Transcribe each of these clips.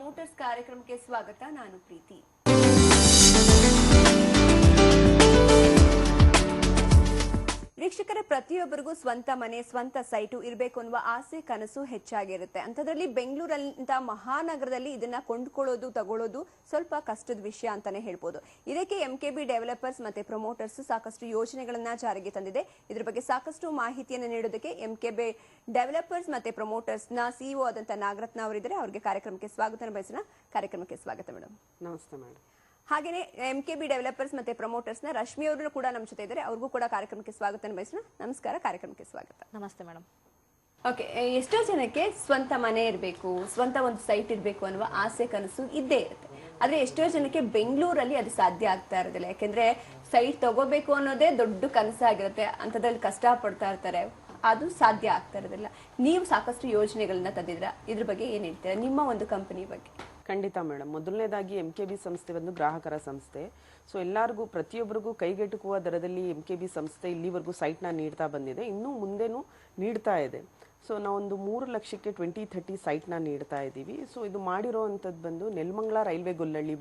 Promoters ಕಾರ್ಯಕ್ರಮಕ್ಕೆ ಸ್ವಾಗತ. ನಾನು ಪ್ರೀತಿ. ವೀಕ್ಷಕರೇ, ಪ್ರತಿಯೊಬ್ಬರಿಗೂ ಸ್ವಂತ ಮನೆ, ಸ್ವಂತ ಸೈಟು ಇರಬೇಕು ಅನ್ನುವ ಆಸೆ, ಕನಸು ಹೆಚ್ಚಾಗಿರುತ್ತೆ. ಅಂಥದ್ರಲ್ಲಿ ಬೆಂಗಳೂರಂತ ಮಹಾನಗರದಲ್ಲಿ ಇದನ್ನ ಕೊಂಡ್ಕೊಳ್ಳೋದು, ತಗೊಳ್ಳೋದು ಸ್ವಲ್ಪ ಕಷ್ಟದ ವಿಷಯ ಅಂತಾನೆ ಹೇಳ್ಬೋದು. ಇದಕ್ಕೆ MKB ಡೆವಲಪರ್ಸ್ ಮತ್ತೆ ಪ್ರಮೋಟರ್ಸ್ ಸಾಕಷ್ಟು ಯೋಜನೆಗಳನ್ನ ಜಾರಿಗೆ ತಂದಿದೆ. ಇದ್ರ ಬಗ್ಗೆ ಸಾಕಷ್ಟು ಮಾಹಿತಿಯನ್ನು ನೀಡೋದಕ್ಕೆ MKB ಡೆವಲಪರ್ಸ್ ಮತ್ತೆ ಪ್ರಮೋಟರ್ಸ್ ನ CEO ಆದಂತ ನಾಗರತ್ನ ಅವರಿದ್ದಾರೆ. ಅವರಿಗೆ ಕಾರ್ಯಕ್ರಮಕ್ಕೆ ಸ್ವಾಗತ ಬಯಸೋಣ. ಕಾರ್ಯಕ್ರಮಕ್ಕೆ ಸ್ವಾಗತ ಮೇಡಮ್. ನಮಸ್ತೆ ಮೇಡಮ್. ಹಾಗೇನೆ MKB ಡೆವಲಪರ್ಸ್ ಮತ್ತೆ ಪ್ರಮೋಟರ್ಸ್ ನ ರಶ್ಮಿ ಅವರು ಕೂಡ ನಮ್ಮ ಜೊತೆ ಇದ್ದಾರೆ. ಅವ್ರಿಗೂ ಕೂಡ ಕಾರ್ಯಕ್ರಮಕ್ಕೆ ಸ್ವಾಗತ ಬಯಸೋಣ. ನಮಸ್ಕಾರ, ಕಾರ್ಯಕ್ರಮಕ್ಕೆ ಸ್ವಾಗತ. ನಮಸ್ತೆ ಮೇಡಮ್. ಓಕೆ, ಎಷ್ಟೋ ಜನಕ್ಕೆ ಸ್ವಂತ ಮನೆ ಇರಬೇಕು, ಸ್ವಂತ ಒಂದು ಸೈಟ್ ಇರಬೇಕು ಅನ್ನುವ ಆಸೆ, ಕನಸು ಇದ್ದೇ ಇರುತ್ತೆ. ಆದ್ರೆ ಎಷ್ಟೋ ಜನಕ್ಕೆ ಬೆಂಗಳೂರಲ್ಲಿ ಅದು ಸಾಧ್ಯ ಆಗ್ತಾ ಇರೋದಿಲ್ಲ. ಯಾಕೆಂದ್ರೆ ಸೈಟ್ ತಗೋಬೇಕು ಅನ್ನೋದೇ ದೊಡ್ಡ ಕನಸಾಗಿರುತ್ತೆ. ಅಂಥದ್ರಲ್ಲಿ ಕಷ್ಟ ಪಡ್ತಾ ಇರ್ತಾರೆ, ಅದು ಸಾಧ್ಯ ಆಗ್ತಾ ಇರೋದಿಲ್ಲ. ನೀವು ಸಾಕಷ್ಟು ಯೋಜನೆಗಳನ್ನ ತಂದಿದ್ರ, ಇದ್ರ ಬಗ್ಗೆ ಏನ್ ಹೇಳ್ತೀರಾ ನಿಮ್ಮ ಒಂದು ಕಂಪನಿ ಬಗ್ಗೆ? ಖಂಡಿತ ಮೇಡಮ್. ಮೊದಲನೇದಾಗಿ MKB ಸಂಸ್ಥೆ ಒಂದು ಗ್ರಾಹಕರ ಸಂಸ್ಥೆ. ಸೊ ಎಲ್ಲರಿಗೂ, ಪ್ರತಿಯೊಬ್ಬರಿಗೂ ಕೈಗೆಟುಕುವ ದರದಲ್ಲಿ MKB ಸಂಸ್ಥೆ ಇಲ್ಲಿವರೆಗೂ ಸೈಟ್ನ ನೀಡ್ತಾ ಬಂದಿದೆ, ಇನ್ನೂ ಮುಂದೆನೂ ನೀಡ್ತಾ ಇದೆ. ಸೊ ನಾವೊಂದು 3 ಲಕ್ಷಕ್ಕೆ 2030 ಸೈಟ್ನ ನೀಡ್ತಾ ಇದ್ದೀವಿ. ಸೊ ಇದು ಮಾಡಿರೋ ಅಂಥದ್ದು ಬಂದು ನೆಲಮಂಗಲ ರೈಲ್ವೆ ಗೊಲ್ಲಳ್ಳಿ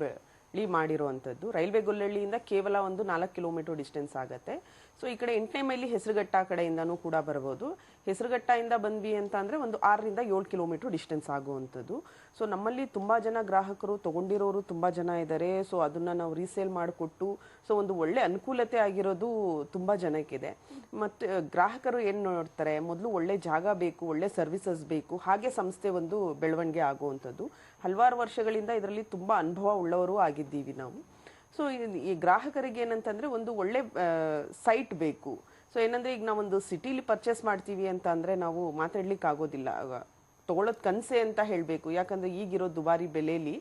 ಮಾಡಿರುವಂಥದ್ದು. ರೈಲ್ವೆ ಗೊಲ್ಲಳ್ಳಿಯಿಂದ ಕೇವಲ ಒಂದು 4 ಕಿಲೋಮೀಟರ್ ಡಿಸ್ಟೆನ್ಸ್ ಆಗುತ್ತೆ. ಸೊ ಈ ಕಡೆ 8ನೇ ಮೈಲಿ ಹೆಸರುಘಟ್ಟ ಕಡೆಯಿಂದನೂ ಕೂಡ ಬರ್ಬೋದು. ಹೆಸರುಘಟ್ಟದಿಂದ ಬಂದ್ವಿ ಅಂತ ಅಂದರೆ ಒಂದು 6 ರಿಂದ 7 ಕಿಲೋಮೀಟರ್ ಡಿಸ್ಟೆನ್ಸ್ ಆಗುವಂಥದ್ದು. ಸೊ ನಮ್ಮಲ್ಲಿ ತುಂಬ ಜನ ಗ್ರಾಹಕರು ತಗೊಂಡಿರೋರು ತುಂಬ ಜನ ಇದ್ದಾರೆ. ಸೊ ಅದನ್ನು ನಾವು ರೀಸೇಲ್ ಮಾಡಿಕೊಟ್ಟು ಸೊ ಒಂದು ಒಳ್ಳೆ ಅನುಕೂಲತೆ ಆಗಿರೋದು ತುಂಬ ಜನಕ್ಕಿದೆ. ಮತ್ತು ಗ್ರಾಹಕರು ಏನು ನೋಡ್ತಾರೆ, ಮೊದಲು ಒಳ್ಳೆ ಜಾಗ ಬೇಕು, ಒಳ್ಳೆ ಸರ್ವಿಸಸ್ ಬೇಕು, ಹಾಗೆ ಸಂಸ್ಥೆ ಒಂದು ಬೆಳವಣಿಗೆ ಆಗುವಂಥದ್ದು. ಹಲವಾರು ವರ್ಷಗಳಿಂದ ಇದರಲ್ಲಿ ತುಂಬ ಅನುಭವ ಉಳ್ಳವರು ಆಗಿದ್ದೀವಿ ನಾವು. ಸೊ ಈ ಗ್ರಾಹಕರಿಗೆ ಏನಂತಂದರೆ ಒಂದು ಒಳ್ಳೆ ಸೈಟ್ ಬೇಕು. ಸೊ ಏನಂದರೆ ಈಗ ನಾವೊಂದು ಸಿಟಿಲಿ ಪರ್ಚೇಸ್ ಮಾಡ್ತೀವಿ ಅಂತ ಅಂದರೆ ನಾವು ಮಾತಾಡ್ಲಿಕ್ಕೆ ಆಗೋದಿಲ್ಲ, ತೊಗೊಳೋದು ಕನಸೆ ಅಂತ ಹೇಳಬೇಕು. ಯಾಕಂದರೆ ಈಗಿರೋ ದುಬಾರಿ ಬೆಲೆಯಲ್ಲಿ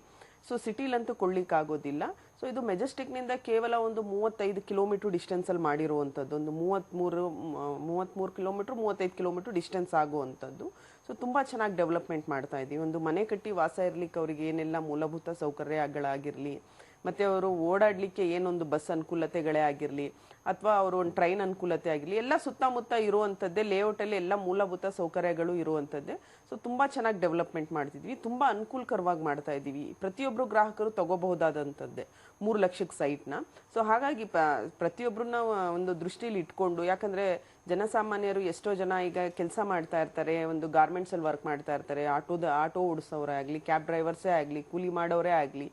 ಸೊ ಸಿಟಿಲಂತೂ ಕೊಳ್ಳಿಕ್ಕಾಗೋದಿಲ್ಲ. ಸೊ ಇದು ಮೆಜೆಸ್ಟಿಕ್ನಿಂದ ಕೇವಲ ಒಂದು 35 ಕಿಲೋಮೀಟರ್ ಡಿಸ್ಟೆನ್ಸಲ್ಲಿ ಮಾಡಿರುವಂಥದ್ದು. ಒಂದು 33 ಕಿಲೋಮೀಟ್ರ್ 35 ಕಿಲೋಮೀಟರ್ ಡಿಸ್ಟೆನ್ಸ್ ಆಗುವಂಥದ್ದು. ಸೊ ತುಂಬ ಚೆನ್ನಾಗಿ ಡೆವಲಪ್ಮೆಂಟ್ ಮಾಡ್ತಾ ಇದ್ದೀವಿ. ಒಂದು ಮನೆ ಕಟ್ಟಿ ವಾಸ ಇರಲಿಕ್ಕೆ ಅವರಿಗೆ ಏನೆಲ್ಲ ಮೂಲಭೂತ ಸೌಕರ್ಯಗಳಾಗಿರಲಿ, ಮತ್ತು ಅವರು ಓಡಾಡಲಿಕ್ಕೆ ಏನೊಂದು ಬಸ್ ಅನುಕೂಲತೆಗಳೇ ಆಗಿರಲಿ, ಅಥವಾ ಅವರು ಒಂದು ಟ್ರೈನ್ ಅನುಕೂಲತೆ ಆಗಿರಲಿ, ಎಲ್ಲ ಸುತ್ತಮುತ್ತ ಇರುವಂಥದ್ದೇ ಲೇಔಟಲ್ಲಿ ಎಲ್ಲ ಮೂಲಭೂತ ಸೌಕರ್ಯಗಳು ಇರುವಂಥದ್ದೇ. ಸೊ ತುಂಬ ಚೆನ್ನಾಗಿ ಡೆವಲಪ್ಮೆಂಟ್ ಮಾಡ್ತಿದ್ವಿ, ತುಂಬ ಅನುಕೂಲಕರವಾಗಿ ಮಾಡ್ತಾ ಇದ್ದೀವಿ. ಪ್ರತಿಯೊಬ್ಬರು ಗ್ರಾಹಕರು ತಗೋಬಹುದಾದಂಥದ್ದೇ 3 ಲಕ್ಷಕ್ಕೆ ಸೈಟ್ನ. ಸೊ ಹಾಗಾಗಿ ಪ್ರತಿಯೊಬ್ಬರನ್ನ ಒಂದು ದೃಷ್ಟಿಲಿ ಇಟ್ಕೊಂಡು, ಯಾಕಂದರೆ ಜನಸಾಮಾನ್ಯರು ಎಷ್ಟೋ ಜನ ಈಗ ಕೆಲಸ ಮಾಡ್ತಾ ಇರ್ತಾರೆ, ಒಂದು ಗಾರ್ಮೆಂಟ್ಸಲ್ಲಿ ವರ್ಕ್ ಮಾಡ್ತಾ ಇರ್ತಾರೆ, ಆಟೋ ಓಡಿಸೋರೇ ಆಗಲಿ, ಕ್ಯಾಬ್ ಡ್ರೈವರ್ಸೇ ಆಗಲಿ, ಕೂಲಿ ಮಾಡೋರೇ ಆಗಲಿ,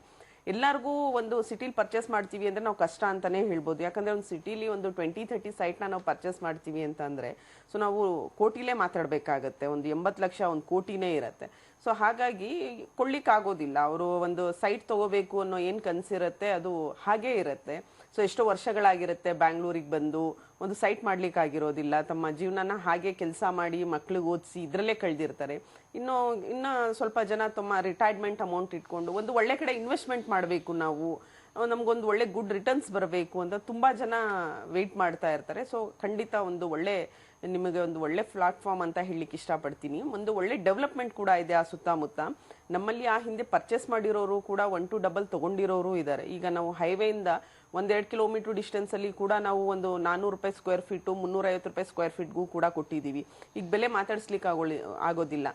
ಎಲ್ಲರಿಗೂ ಒಂದು ಸಿಟಿಲಿ ಪರ್ಚೇಸ್ ಮಾಡ್ತೀವಿ ಅಂದರೆ ನಾವು ಕಷ್ಟ ಅಂತಲೇ ಹೇಳ್ಬೋದು. ಯಾಕಂದರೆ ಒಂದು ಸಿಟಿಲಿ ಒಂದು 20-30 ಸೈಟ್ನ ನಾವು ಪರ್ಚೇಸ್ ಮಾಡ್ತೀವಿ ಅಂತ ಅಂದರೆ ಸೊ ನಾವು ಕೋಟಿಲೇ ಮಾತಾಡಬೇಕಾಗತ್ತೆ. ಒಂದು 80 ಲಕ್ಷ, ಒಂದು ಕೋಟಿನೇ ಇರುತ್ತೆ. ಸೊ ಹಾಗಾಗಿ ಕೊಳ್ಳಿಕ್ಕಾಗೋದಿಲ್ಲ. ಅವರು ಒಂದು ಸೈಟ್ ತೊಗೋಬೇಕು ಅನ್ನೋ ಏನು ಕನಸಿರುತ್ತೆ ಅದು ಹಾಗೇ ಇರುತ್ತೆ. ಸೊ ಎಷ್ಟೋ ವರ್ಷಗಳಾಗಿರುತ್ತೆ ಬ್ಯಾಂಗ್ಳೂರಿಗೆ ಬಂದು ಒಂದು ಸೈಟ್ ಮಾಡ್ಲಿಕ್ಕಾಗಿರೋದಿಲ್ಲ. ತಮ್ಮ ಜೀವನನ ಹಾಗೆ ಕೆಲಸ ಮಾಡಿ ಮಕ್ಳಿಗೆ ಓದಿಸಿ ಇದರಲ್ಲೇ ಕಳೆದಿರ್ತಾರೆ. ಇನ್ನು ಸ್ವಲ್ಪ ಜನ ತಮ್ಮ ರಿಟೈರ್ಮೆಂಟ್ ಅಮೌಂಟ್ ಇಟ್ಕೊಂಡು ಒಂದು ಒಳ್ಳೆ ಕಡೆ ಇನ್ವೆಸ್ಟ್ಮೆಂಟ್ ಮಾಡಬೇಕು, ನಾವು ನಮಗೊಂದು ಒಳ್ಳೆ ಗುಡ್ ರಿಟರ್ನ್ಸ್ ಬರಬೇಕು ಅಂತ ತುಂಬ ಜನ ವೆಯ್ಟ್ ಮಾಡ್ತಾ ಇರ್ತಾರೆ. ಸೊ ಖಂಡಿತ ಒಂದು ನಿಮಗೆ ಒಂದು ಒಳ್ಳೆ ಪ್ಲಾಟ್ಫಾರ್ಮ್ ಅಂತ ಹೇಳಲಿಕ್ಕೆ ಇಷ್ಟಪಡ್ತೀನಿ. ಒಂದು ಒಳ್ಳೆ ಡೆವಲಪ್ಮೆಂಟ್ ಕೂಡ ಇದೆ ಆ ಸುತ್ತಮುತ್ತ. ನಮ್ಮಲ್ಲಿ ಆ ಹಿಂದೆ ಪರ್ಚೇಸ್ ಮಾಡಿರೋರು ಕೂಡ 1 to 2 ತಗೊಂಡಿರೋರು ಇದ್ದಾರೆ. ಈಗ ನಾವು ಹೈವೇಯಿಂದ 1-2 ಕಿಲೋಮೀಟರ್ ಡಿಸ್ಟೆನ್ಸಲ್ಲಿ ಕೂಡ ನಾವು ಒಂದು 400 ರೂಪಾಯಿ ಸ್ಕ್ವೇರ್ ಫೀಟು, 350 ರೂಪಾಯಿ ಸ್ಕ್ವೇರ್ ಫೀಟ್ಗೂ ಕೂಡ ಕೊಟ್ಟಿದ್ದೀವಿ. ಈಗ ಬೆಲೆ ಮಾತಾಡಿಸ್ಲಿಕ್ಕೆ ಆಗೋದಿಲ್ಲ.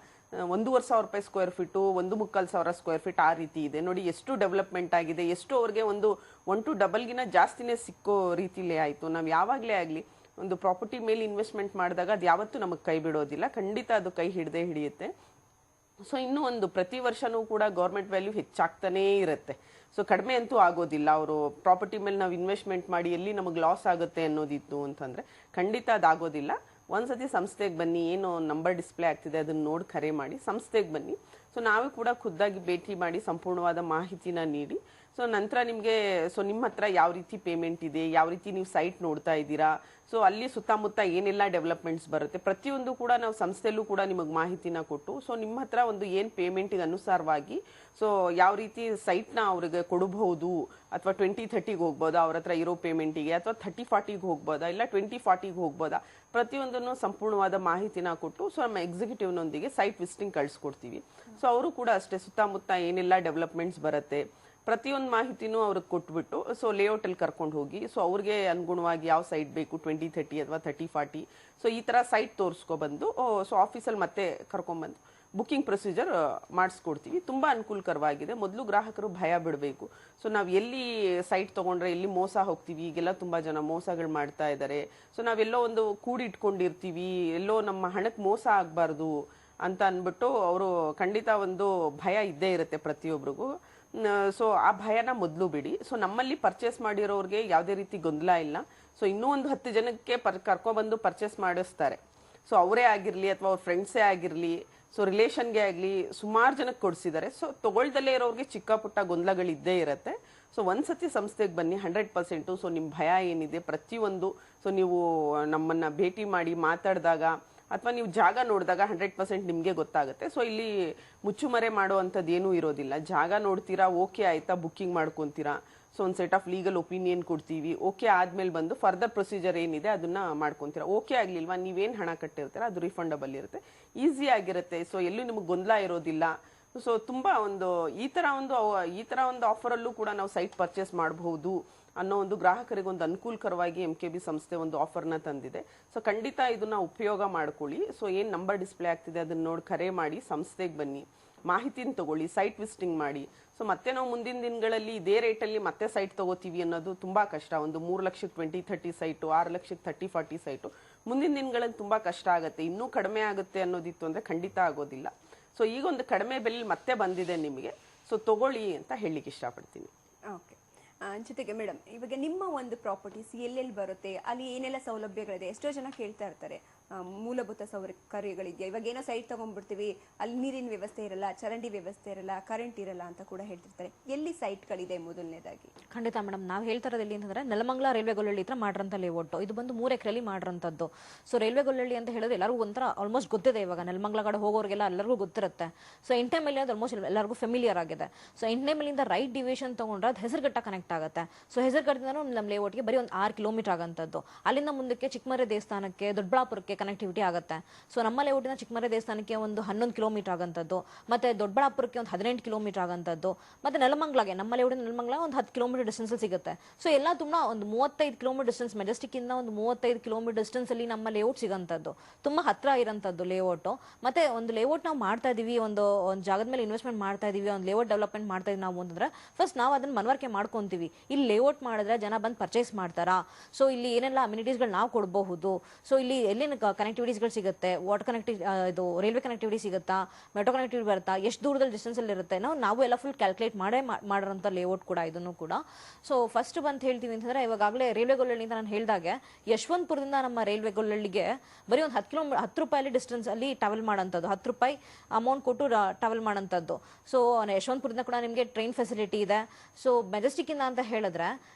1,500 ರೂಪಾಯಿ ಸ್ಕ್ವೇರ್ ಫೀಟು, 1,300 ಸ್ಕ್ವೇರ್ ಫೀಟ್, ಆ ರೀತಿ ಇದೆ. ನೋಡಿ ಎಷ್ಟು ಡೆವಲಪ್ಮೆಂಟ್ ಆಗಿದೆ, ಎಷ್ಟು ಅವ್ರಿಗೆ ಒಂದು 1 to 2 ಜಾಸ್ತಿನೇ ಸಿಕ್ಕೋ ರೀತಿಲೇ ಆಯಿತು. ನಾವು ಯಾವಾಗಲೇ ಆಗಲಿ ಒಂದು ಪ್ರಾಪರ್ಟಿ ಮೇಲೆ ಇನ್ವೆಸ್ಟ್ಮೆಂಟ್ ಮಾಡಿದಾಗ ಅದು ಯಾವತ್ತೂ ನಮಗೆ ಕೈ ಬಿಡೋದಿಲ್ಲ, ಖಂಡಿತ ಅದು ಕೈ ಹಿಡಿಯುತ್ತೆ. ಸೊ ಇನ್ನೂ ಒಂದು ಪ್ರತಿ ವರ್ಷನೂ ಕೂಡ ಗೌರ್ಮೆಂಟ್ ವ್ಯಾಲ್ಯೂ ಹೆಚ್ಚಾಗ್ತಾನೇ ಇರುತ್ತೆ. ಸೊ ಕಡಿಮೆ ಅಂತೂ ಆಗೋದಿಲ್ಲ. ಅವರು ಪ್ರಾಪರ್ಟಿ ಮೇಲೆ ನಾವು ಇನ್ವೆಸ್ಟ್ಮೆಂಟ್ ಮಾಡಿ ಎಲ್ಲಿ ನಮಗೆ ಲಾಸ್ ಆಗುತ್ತೆ ಅನ್ನೋದಿತ್ತು ಅಂತಂದರೆ ಖಂಡಿತ ಅದಾಗೋದಿಲ್ಲ. ಒಂದ್ಸತಿ ಸಂಸ್ಥೆಗೆ ಬನ್ನಿ, ಏನು ನಂಬರ್ ಡಿಸ್ಪ್ಲೇ ಆಗ್ತಿದೆ ಅದನ್ನು ನೋಡಿ ಕರೆ ಮಾಡಿ ಸಂಸ್ಥೆಗೆ ಬನ್ನಿ. ಸೊ ನಾವೇ ಕೂಡ ಖುದ್ದಾಗಿ ಭೇಟಿ ಮಾಡಿ ಸಂಪೂರ್ಣವಾದ ಮಾಹಿತಿನ ನೀಡಿ ಸೊ ನಂತರ ನಿಮಗೆ ನಿಮ್ಮ ಹತ್ರ ಯಾವ ರೀತಿ ಪೇಮೆಂಟ್ ಇದೆ, ಯಾವ ರೀತಿ ನೀವು ಸೈಟ್ ನೋಡ್ತಾ ಇದ್ದೀರಾ, ಸೊ ಅಲ್ಲಿ ಸುತ್ತಮುತ್ತ ಏನೆಲ್ಲ ಡೆವಲಪ್ಮೆಂಟ್ಸ್ ಬರುತ್ತೆ ಪ್ರತಿಯೊಂದು ಕೂಡ ನಾವು ಸಂಸ್ಥೆಯಲ್ಲೂ ಕೂಡ ನಿಮಗೆ ಮಾಹಿತಿನ ಕೊಟ್ಟು ಸೊ ನಿಮ್ಮ ಹತ್ರ ಒಂದು ಏನು ಪೇಮೆಂಟಿಗೆ ಅನುಸಾರವಾಗಿ ಸೊ ಯಾವ ರೀತಿ ಸೈಟ್ನ ಅವ್ರಿಗೆ ಕೊಡಬಹುದು, ಅಥವಾ 20-30ಗೆ ಹೋಗ್ಬೋದಾ ಅವ್ರ ಹತ್ರ ಇರೋ ಪೇಮೆಂಟಿಗೆ, ಅಥವಾ 30-40ಗೆ ಹೋಗ್ಬೋದಾ, ಇಲ್ಲ 20-40ಗೆ ಹೋಗ್ಬೋದಾ, ಪ್ರತಿಯೊಂದನ್ನು ಸಂಪೂರ್ಣವಾದ ಮಾಹಿತಿನ ಕೊಟ್ಟು ಸೊ ನಮ್ಮ ಎಕ್ಸಿಕ್ಯೂಟಿವ್ನೊಂದಿಗೆ ಸೈಟ್ ವಿಸಿಟಿಂಗ್ ಕಳಿಸ್ಕೊಡ್ತೀವಿ. ಸೊ ಅವರು ಕೂಡ ಅಷ್ಟೇ ಸುತ್ತಮುತ್ತ ಏನೆಲ್ಲ ಡೆವಲಪ್ಮೆಂಟ್ಸ್ ಬರುತ್ತೆ ಪ್ರತಿಯೊಂದು ಮಾಹಿತಿನೂ ಅವ್ರಿಗೆ ಕೊಟ್ಬಿಟ್ಟು ಸೊ ಲೇಔಟಲ್ಲಿ ಕರ್ಕೊಂಡು ಹೋಗಿ ಸೊ ಅವ್ರಿಗೆ ಅನುಗುಣವಾಗಿ ಯಾವ ಸೈಟ್ ಬೇಕು 20-30 ಅಥವಾ 30-40 ಸೊ ಈ ಥರ ಸೈಟ್ ತೋರಿಸ್ಕೊಬಂದು ಸೊ ಆಫೀಸಲ್ಲಿ ಮತ್ತೆ ಕರ್ಕೊಂಡ್ಬಂದು ಬುಕ್ಕಿಂಗ್ ಪ್ರೊಸೀಜರ್ ಮಾಡಿಸ್ಕೊಡ್ತೀವಿ. ತುಂಬ ಅನುಕೂಲಕರವಾಗಿದೆ. ಮೊದಲು ಗ್ರಾಹಕರು ಭಯ ಬಿಡಬೇಕು. ಸೊ ನಾವು ಎಲ್ಲಿ ಸೈಟ್ ತೊಗೊಂಡ್ರೆ ಎಲ್ಲಿ ಮೋಸ ಹೋಗ್ತೀವಿ, ಈಗೆಲ್ಲ ತುಂಬ ಜನ ಮೋಸಗಳು ಮಾಡ್ತಾ ಇದ್ದಾರೆ. ಸೊ ನಾವೆಲ್ಲೋ ಒಂದು ಕೂಡಿಟ್ಕೊಂಡಿರ್ತೀವಿ, ಎಲ್ಲೋ ನಮ್ಮ ಹಣಕ್ಕೆ ಮೋಸ ಆಗಬಾರ್ದು ಅಂತ ಅಂದ್ಬಿಟ್ಟು ಅವರು ಖಂಡಿತ ಒಂದು ಭಯ ಇದ್ದೇ ಇರುತ್ತೆ ಪ್ರತಿಯೊಬ್ಬರಿಗೂ. ಸೊ ಆ ಭಯನ ಮೊದಲು ಬಿಡಿ. ಸೊ ನಮ್ಮಲ್ಲಿ ಪರ್ಚೇಸ್ ಮಾಡಿರೋರಿಗೆ ಯಾವುದೇ ರೀತಿ ಗೊಂದಲ ಇಲ್ಲ. ಸೊ ಇನ್ನೂ ಒಂದು 10 ಜನಕ್ಕೆ ಕರ್ಕೊಬಂದು ಪರ್ಚೇಸ್ ಮಾಡಿಸ್ತಾರೆ. ಸೊ ಅವರೇ ಆಗಿರಲಿ ಅಥವಾ ಅವ್ರ ಫ್ರೆಂಡ್ಸೇ ಆಗಿರಲಿ, ಸೊ ರಿಲೇಷನ್ಗೆ ಆಗಲಿ ಸುಮಾರು ಜನಕ್ಕೆ ಕೊಡಿಸಿದ್ದಾರೆ. ಸೊ ತಗೊಳ್ದಲ್ಲೇ ಇರೋರಿಗೆ ಚಿಕ್ಕ ಪುಟ್ಟ ಗೊಂದಲಗಳು ಇದ್ದೇ ಇರುತ್ತೆ. ಸೊ ಒಂದ್ಸತಿ ಸಂಸ್ಥೆಗೆ ಬನ್ನಿ 100%. ಸೊ ನಿಮ್ಮ ಭಯ ಏನಿದೆ ಪ್ರತಿಯೊಂದು, ಸೊ ನೀವು ನಮ್ಮನ್ನ ಭೇಟಿ ಮಾಡಿ ಮಾತಾಡಿದಾಗ ಅಥವಾ ನೀವು ಜಾಗ ನೋಡಿದಾಗ 100% ನಿಮಗೆ ಗೊತ್ತಾಗುತ್ತೆ. ಸೊ ಇಲ್ಲಿ ಮುಚ್ಚುಮರೆ ಮಾಡುವಂಥದ್ದು ಏನೂ ಇರೋದಿಲ್ಲ. ಜಾಗ ನೋಡ್ತೀರಾ, ಓಕೆ ಆಯ್ತಾ, ಬುಕ್ಕಿಂಗ್ ಮಾಡ್ಕೊತೀರಾ. ಸೊ ಒಂದು ಸೆಟ್ ಆಫ್ ಲೀಗಲ್ ಒಪಿನಿಯನ್ ಕೊಡ್ತೀವಿ. ಓಕೆ ಆದ್ಮೇಲೆ ಬಂದು ಫರ್ದರ್ ಪ್ರೊಸೀಜರ್ ಏನಿದೆ ಅದನ್ನ ಮಾಡ್ಕೊತೀರಾ. ಓಕೆ ಆಗ್ಲಿಲ್ವಾ, ನೀವೇನು ಹಣ ಕಟ್ಟಿರ್ತೀರಾ ಅದು ರಿಫಂಡಬಲ್ ಇರುತ್ತೆ, ಈಸಿ ಆಗಿರುತ್ತೆ. ಸೊ ಎಲ್ಲೂ ನಿಮಗೆ ಗೊಂದಲ ಇರೋದಿಲ್ಲ. ಸೊ ತುಂಬಾ ಈ ತರ ಒಂದು ಆಫರಲ್ಲೂ ಕೂಡ ನಾವು ಸೈಟ್ ಪರ್ಚೇಸ್ ಮಾಡಬಹುದು ಅನ್ನೋ ಒಂದು ಗ್ರಾಹಕರಿಗೆ ಒಂದು ಅನುಕೂಲಕರವಾಗಿ MKB ಸಂಸ್ಥೆ ಒಂದು ಆಫರ್ನ ತಂದಿದೆ. ಸೊ ಖಂಡಿತ ಇದನ್ನ ಉಪಯೋಗ ಮಾಡ್ಕೊಳ್ಳಿ. ಸೊ ಏನು ನಂಬರ್ ಡಿಸ್ಪ್ಲೇ ಆಗ್ತಿದೆ ಅದನ್ನ ನೋಡಿ ಕರೆ ಮಾಡಿ ಸಂಸ್ಥೆಗೆ ಬನ್ನಿ, ಮಾಹಿತಿನ ತಗೊಳ್ಳಿ, ಸೈಟ್ ವಿಸಿಟಿಂಗ್ ಮಾಡಿ. ಸೊ ಮತ್ತೆ ನಾವು ಮುಂದಿನ ದಿನಗಳಲ್ಲಿ ಇದೇ ರೇಟಲ್ಲಿ ಮತ್ತೆ ಸೈಟ್ ತಗೋತೀವಿ ಅನ್ನೋದು ತುಂಬಾ ಕಷ್ಟ. ಒಂದು 3 ಲಕ್ಷಕ್ಕೆ 20-30 ಸೈಟು, 6 ಲಕ್ಷಕ್ಕೆ 30-40 ಸೈಟು ಮುಂದಿನ ದಿನಗಳಲ್ಲಿ ತುಂಬಾ ಕಷ್ಟ ಆಗುತ್ತೆ. ಇನ್ನೂ ಕಡಿಮೆ ಆಗುತ್ತೆ ಅನ್ನೋದಿತ್ತು ಅಂದ್ರೆ ಖಂಡಿತ ಆಗೋದಿಲ್ಲ. ಸೊ ಈಗ ಒಂದು ಕಡಿಮೆ ಬೆಲೆ ಮತ್ತೆ ಬಂದಿದೆ ನಿಮಗೆ. ಸೊ ತಗೊಳ್ಳಿ ಅಂತ ಹೇಳಲಿಕ್ಕೆ ಇಷ್ಟಪಡ್ತೀನಿ. ಓಕೆ. ಜೊತೆಗೆ ಮೇಡಮ್, ಇವಾಗ ನಿಮ್ಮ ಒಂದು ಪ್ರಾಪರ್ಟೀಸ್ ಎಲ್ಲೆಲ್ಲಿ ಬರುತ್ತೆ, ಅಲ್ಲಿ ಏನೆಲ್ಲ ಸೌಲಭ್ಯಗಳಿದೆ? ಎಷ್ಟೋ ಜನ ಕೇಳ್ತಾ ಇರ್ತಾರೆ, ಮೂಲಭೂತ ಸೌಕರ್ಯಗಳಿದೆಯಾ? ಇವಾಗ ಏನೋ ಸೈಟ್ ತಗೊಂಡ್ಬಿಡ್ತೀವಿ, ಅಲ್ಲಿ ನೀರಿನ ವ್ಯವಸ್ಥೆ ಇರಲ್ಲ, ಚರಂಡಿ ವ್ಯವಸ್ಥೆ ಇರಲ್ಲ, ಕರೆಂಟ್ ಇರಲ್ಲ ಅಂತ ಕೂಡ ಹೇಳ್ತಿರ್ತಾರೆ. ಎಲ್ಲಿ ಸೈಟ್ಗಳಿದೆ ಮೊದಲನೇದಾಗಿ? ಖಂಡಿತ ಮೇಡಮ್, ನಾವು ಹೇಳ್ತಾ ಇರೋದು ಎಲ್ಲಿ ಅಂತಂದ್ರೆ ನೆಲಮಂಗಲ ರೈಲ್ವೆ ಗೊಲ್ಲಳ್ಳಿ ಹತ್ರ ಮಾಡ್ರಂತ ಲೇಔಟ್. ಇದು ಬಂದು 3 ಎಕರೆಯಲ್ಲಿ ಮಾಡ್ರಂಥದ್ದು. ಸೊ ರೈಲ್ವೆ ಗೊಲ್ಲಳ್ಳಿ ಅಂತ ಹೇಳಿದ್ರೆ ಎಲ್ಲರಿಗೂ ಒಂಥರ ಆಲ್ಮೋಸ್ಟ್ ಗೊತ್ತಿದೆ. ಇವಾಗ ನೆಲಮಂಗಲ ಕಡೆ ಹೋಗೋರಿಗೆಲ್ಲ ಎಲ್ಲರಿಗೂ ಗೊತ್ತಿರುತ್ತೆ. ಸೊ ಎಂಟನೇ ಮೇಲೆ ಅದು ಆಲ್ಮೋಸ್ಟ್ ಎಲ್ಲರಿಗೂ ಫೆಮಿಲಿಯರ್ ಆಗಿದೆ. ಸೊ ಎಂಟನೇ ಮೇಲಿಂದ ರೈಟ್ ಡಿವಿಷನ್ ತಗೊಂಡ್ರೆ ಅದು ಹೆಸರುಘಟ್ಟ ಕನೆಕ್ಟ್ ಆಗುತ್ತೆ. ಸೊ ಹೆಸರುಘಟ್ಟದಿಂದ ನಮ್ಮ ಲೇಔಟ್ಗೆ ಬರೀ ಒಂದು 6 ಕಿಲೋಮೀಟರ್ ಆಗಂತದ್ದು. ಅಲ್ಲಿಂದ ಮುಂದಕ್ಕೆ ಚಿಕ್ಕಮರೆ ದೇವಸ್ಥಾನಕ್ಕೆ, ದೊಡ್ಡಬಳ್ಳಾಪುರಕ್ಕೆ ಕನೆಕ್ಟಿವಿಟಿ ಆಗುತ್ತೆ. ಸೊ ನಮ್ಮ ಲೇಔಟಿನ ಚಿಕ್ಕಮರೆ ದೇವಸ್ಥಾನಕ್ಕೆ ಒಂದು 11 ಕಿಲೋಮೀಟರ್ ಆಗಂತದ್ದು, ಮತ್ತೆ ದೊಡ್ಡಬಳ್ಳಾಪುರಕ್ಕೆ ಒಂದು 18 ಕಿಲೋಮೀಟರ್ ಆಗಂತದ್ದು, ಮತ್ತೆ ನೆಲಮಂಗಲಗೆ ನಮ್ಮ ಲೇಔಟಿನ ನೆಲಮಂಗಲ ಒಂದು 10 ಕಿಲೋಮೀಟರ್ ಡಿಸ್ಟೆನ್ಸ್ ಸಿಗುತ್ತೆ. ಸೊ ಎಲ್ಲ ತುಂಬಾ ಒಂದು 35 ಕಿಲೋಮೀಟರ್ ಡಿಸ್ಟೆನ್ಸ್, ಮೆಜೆಸ್ಟಿಕ್ ಇಂದ ಒಂದು 35 ಕಿಲೋಮೀಟರ್ ಡಿಸ್ಟೆನ್ಸ್ ಅಲ್ಲಿ ನಮ್ಮ ಲೇಔಟ್ ಸಿಗಂತದ್ದು. ತುಂಬಾ ಹತ್ರ ಇರೋಂಥದ್ದು ಲೇಔಟ್. ಮತ್ತೆ ಒಂದು ಲೇಔಟ್ ನಾವು ಮಾಡ್ತಾ ಇದೀವಿ, ಒಂದು ಜಾಗದ ಮೇಲೆ ಇನ್ವೆಸ್ಟ್ಮೆಂಟ್ ಮಾಡ್ತಾ ಇದೀವಿ, ಒಂದು ಲೇಔಟ್ ಡೆವಲಪ್ಮೆಂಟ್ ಮಾಡ್ತಾ ಇದೀವಿ ನಾವು ಅಂತಂದ್ರೆ ಫಸ್ಟ್ ನಾವು ಅದನ್ನ ಮನವರಿಕೆ ಮಾಡ್ಕೊಂತೀವಿ. ಇಲ್ಲಿ ಲೇಔಟ್ ಮಾಡಿದ್ರೆ ಜನ ಬಂದು ಪರ್ಚೇಸ್ ಮಾಡ್ತಾರಾ? ಸೊ ಇಲ್ಲಿ ಏನೆಲ್ಲ ಅಮ್ಯುನಿಟೀಸ್ಗಳು ನಾವು ಕೊಡಬಹುದು? ಸೊ ಇಲ್ಲಿ ಎಲ್ಲಿನ ಕನೆಕ್ಟಿವಿಟೀಸ್ಗಳು ಸಿಗುತ್ತೆ? ವಾಟರ್ ಕನೆಕ್ಟಿವಿಟಿ, ಇದು ರೈಲ್ವೆ ಕನೆಕ್ಟಿವಿಟಿ ಸಿಗುತ್ತಾ, ಮೆಟ್ರೋ ಕನೆಕ್ಟಿವಿಟಿ ಬರುತ್ತಾ, ಎಷ್ಟು ದೂರದಲ್ಲಿ ಡಿಸ್ಟೆನ್ಸ್ ಅಲ್ಲಿ ಇರುತ್ತೆ, ನಾವು ಎಲ್ಲ ಫುಲ್ ಕ್ಯಾಲ್ಕುಲೇಟ್ ಮಾಡೋಂಥ ಲೇಔಟ್ ಕೂಡ ಇದನ್ನು ಕೂಡ. ಸೊ ಫಸ್ಟ್ ಬಂದು ಹೇಳ್ತೀವಿ ಅಂತಂದ್ರೆ, ಇವಾಗಲೇ ರೈಲ್ವೆ ಗೊಲ್ಲಳ್ಳಿ ಅಂತ ನಾನು ಹೇಳಿದಾಗೆ ಯಶವಂತಪುರದಿಂದ ನಮ್ಮ ರೈಲ್ವೆ ಗೊಲ್ಲಳ್ಳಿಗೆ ಬರೀ ಒಂದು 10 ರೂಪಾಯಿ ಡಿಸ್ಟೆನ್ಸ್ ಅಲ್ಲಿ ಟ್ರಾವೆಲ್ ಮಾಡೋಂಥದ್ದು, 10 ರೂಪಾಯಿ ಅಮೌಂಟ್ ಕೊಟ್ಟು ಟ್ರಾವೆಲ್ ಮಾಡೋಂಥದ್ದು. ಸೊ ಯಶವಂತಪುರದಿಂದ ಕೂಡ ನಿಮಗೆ ಟ್ರೈನ್ ಫೆಸಿಲಿಟಿ ಇದೆ. ಸೊ ಮೆಜೆಸ್ಟಿಕ್ ಇಂದ ಅಂತ ಹೇಳಿದ್ರೆ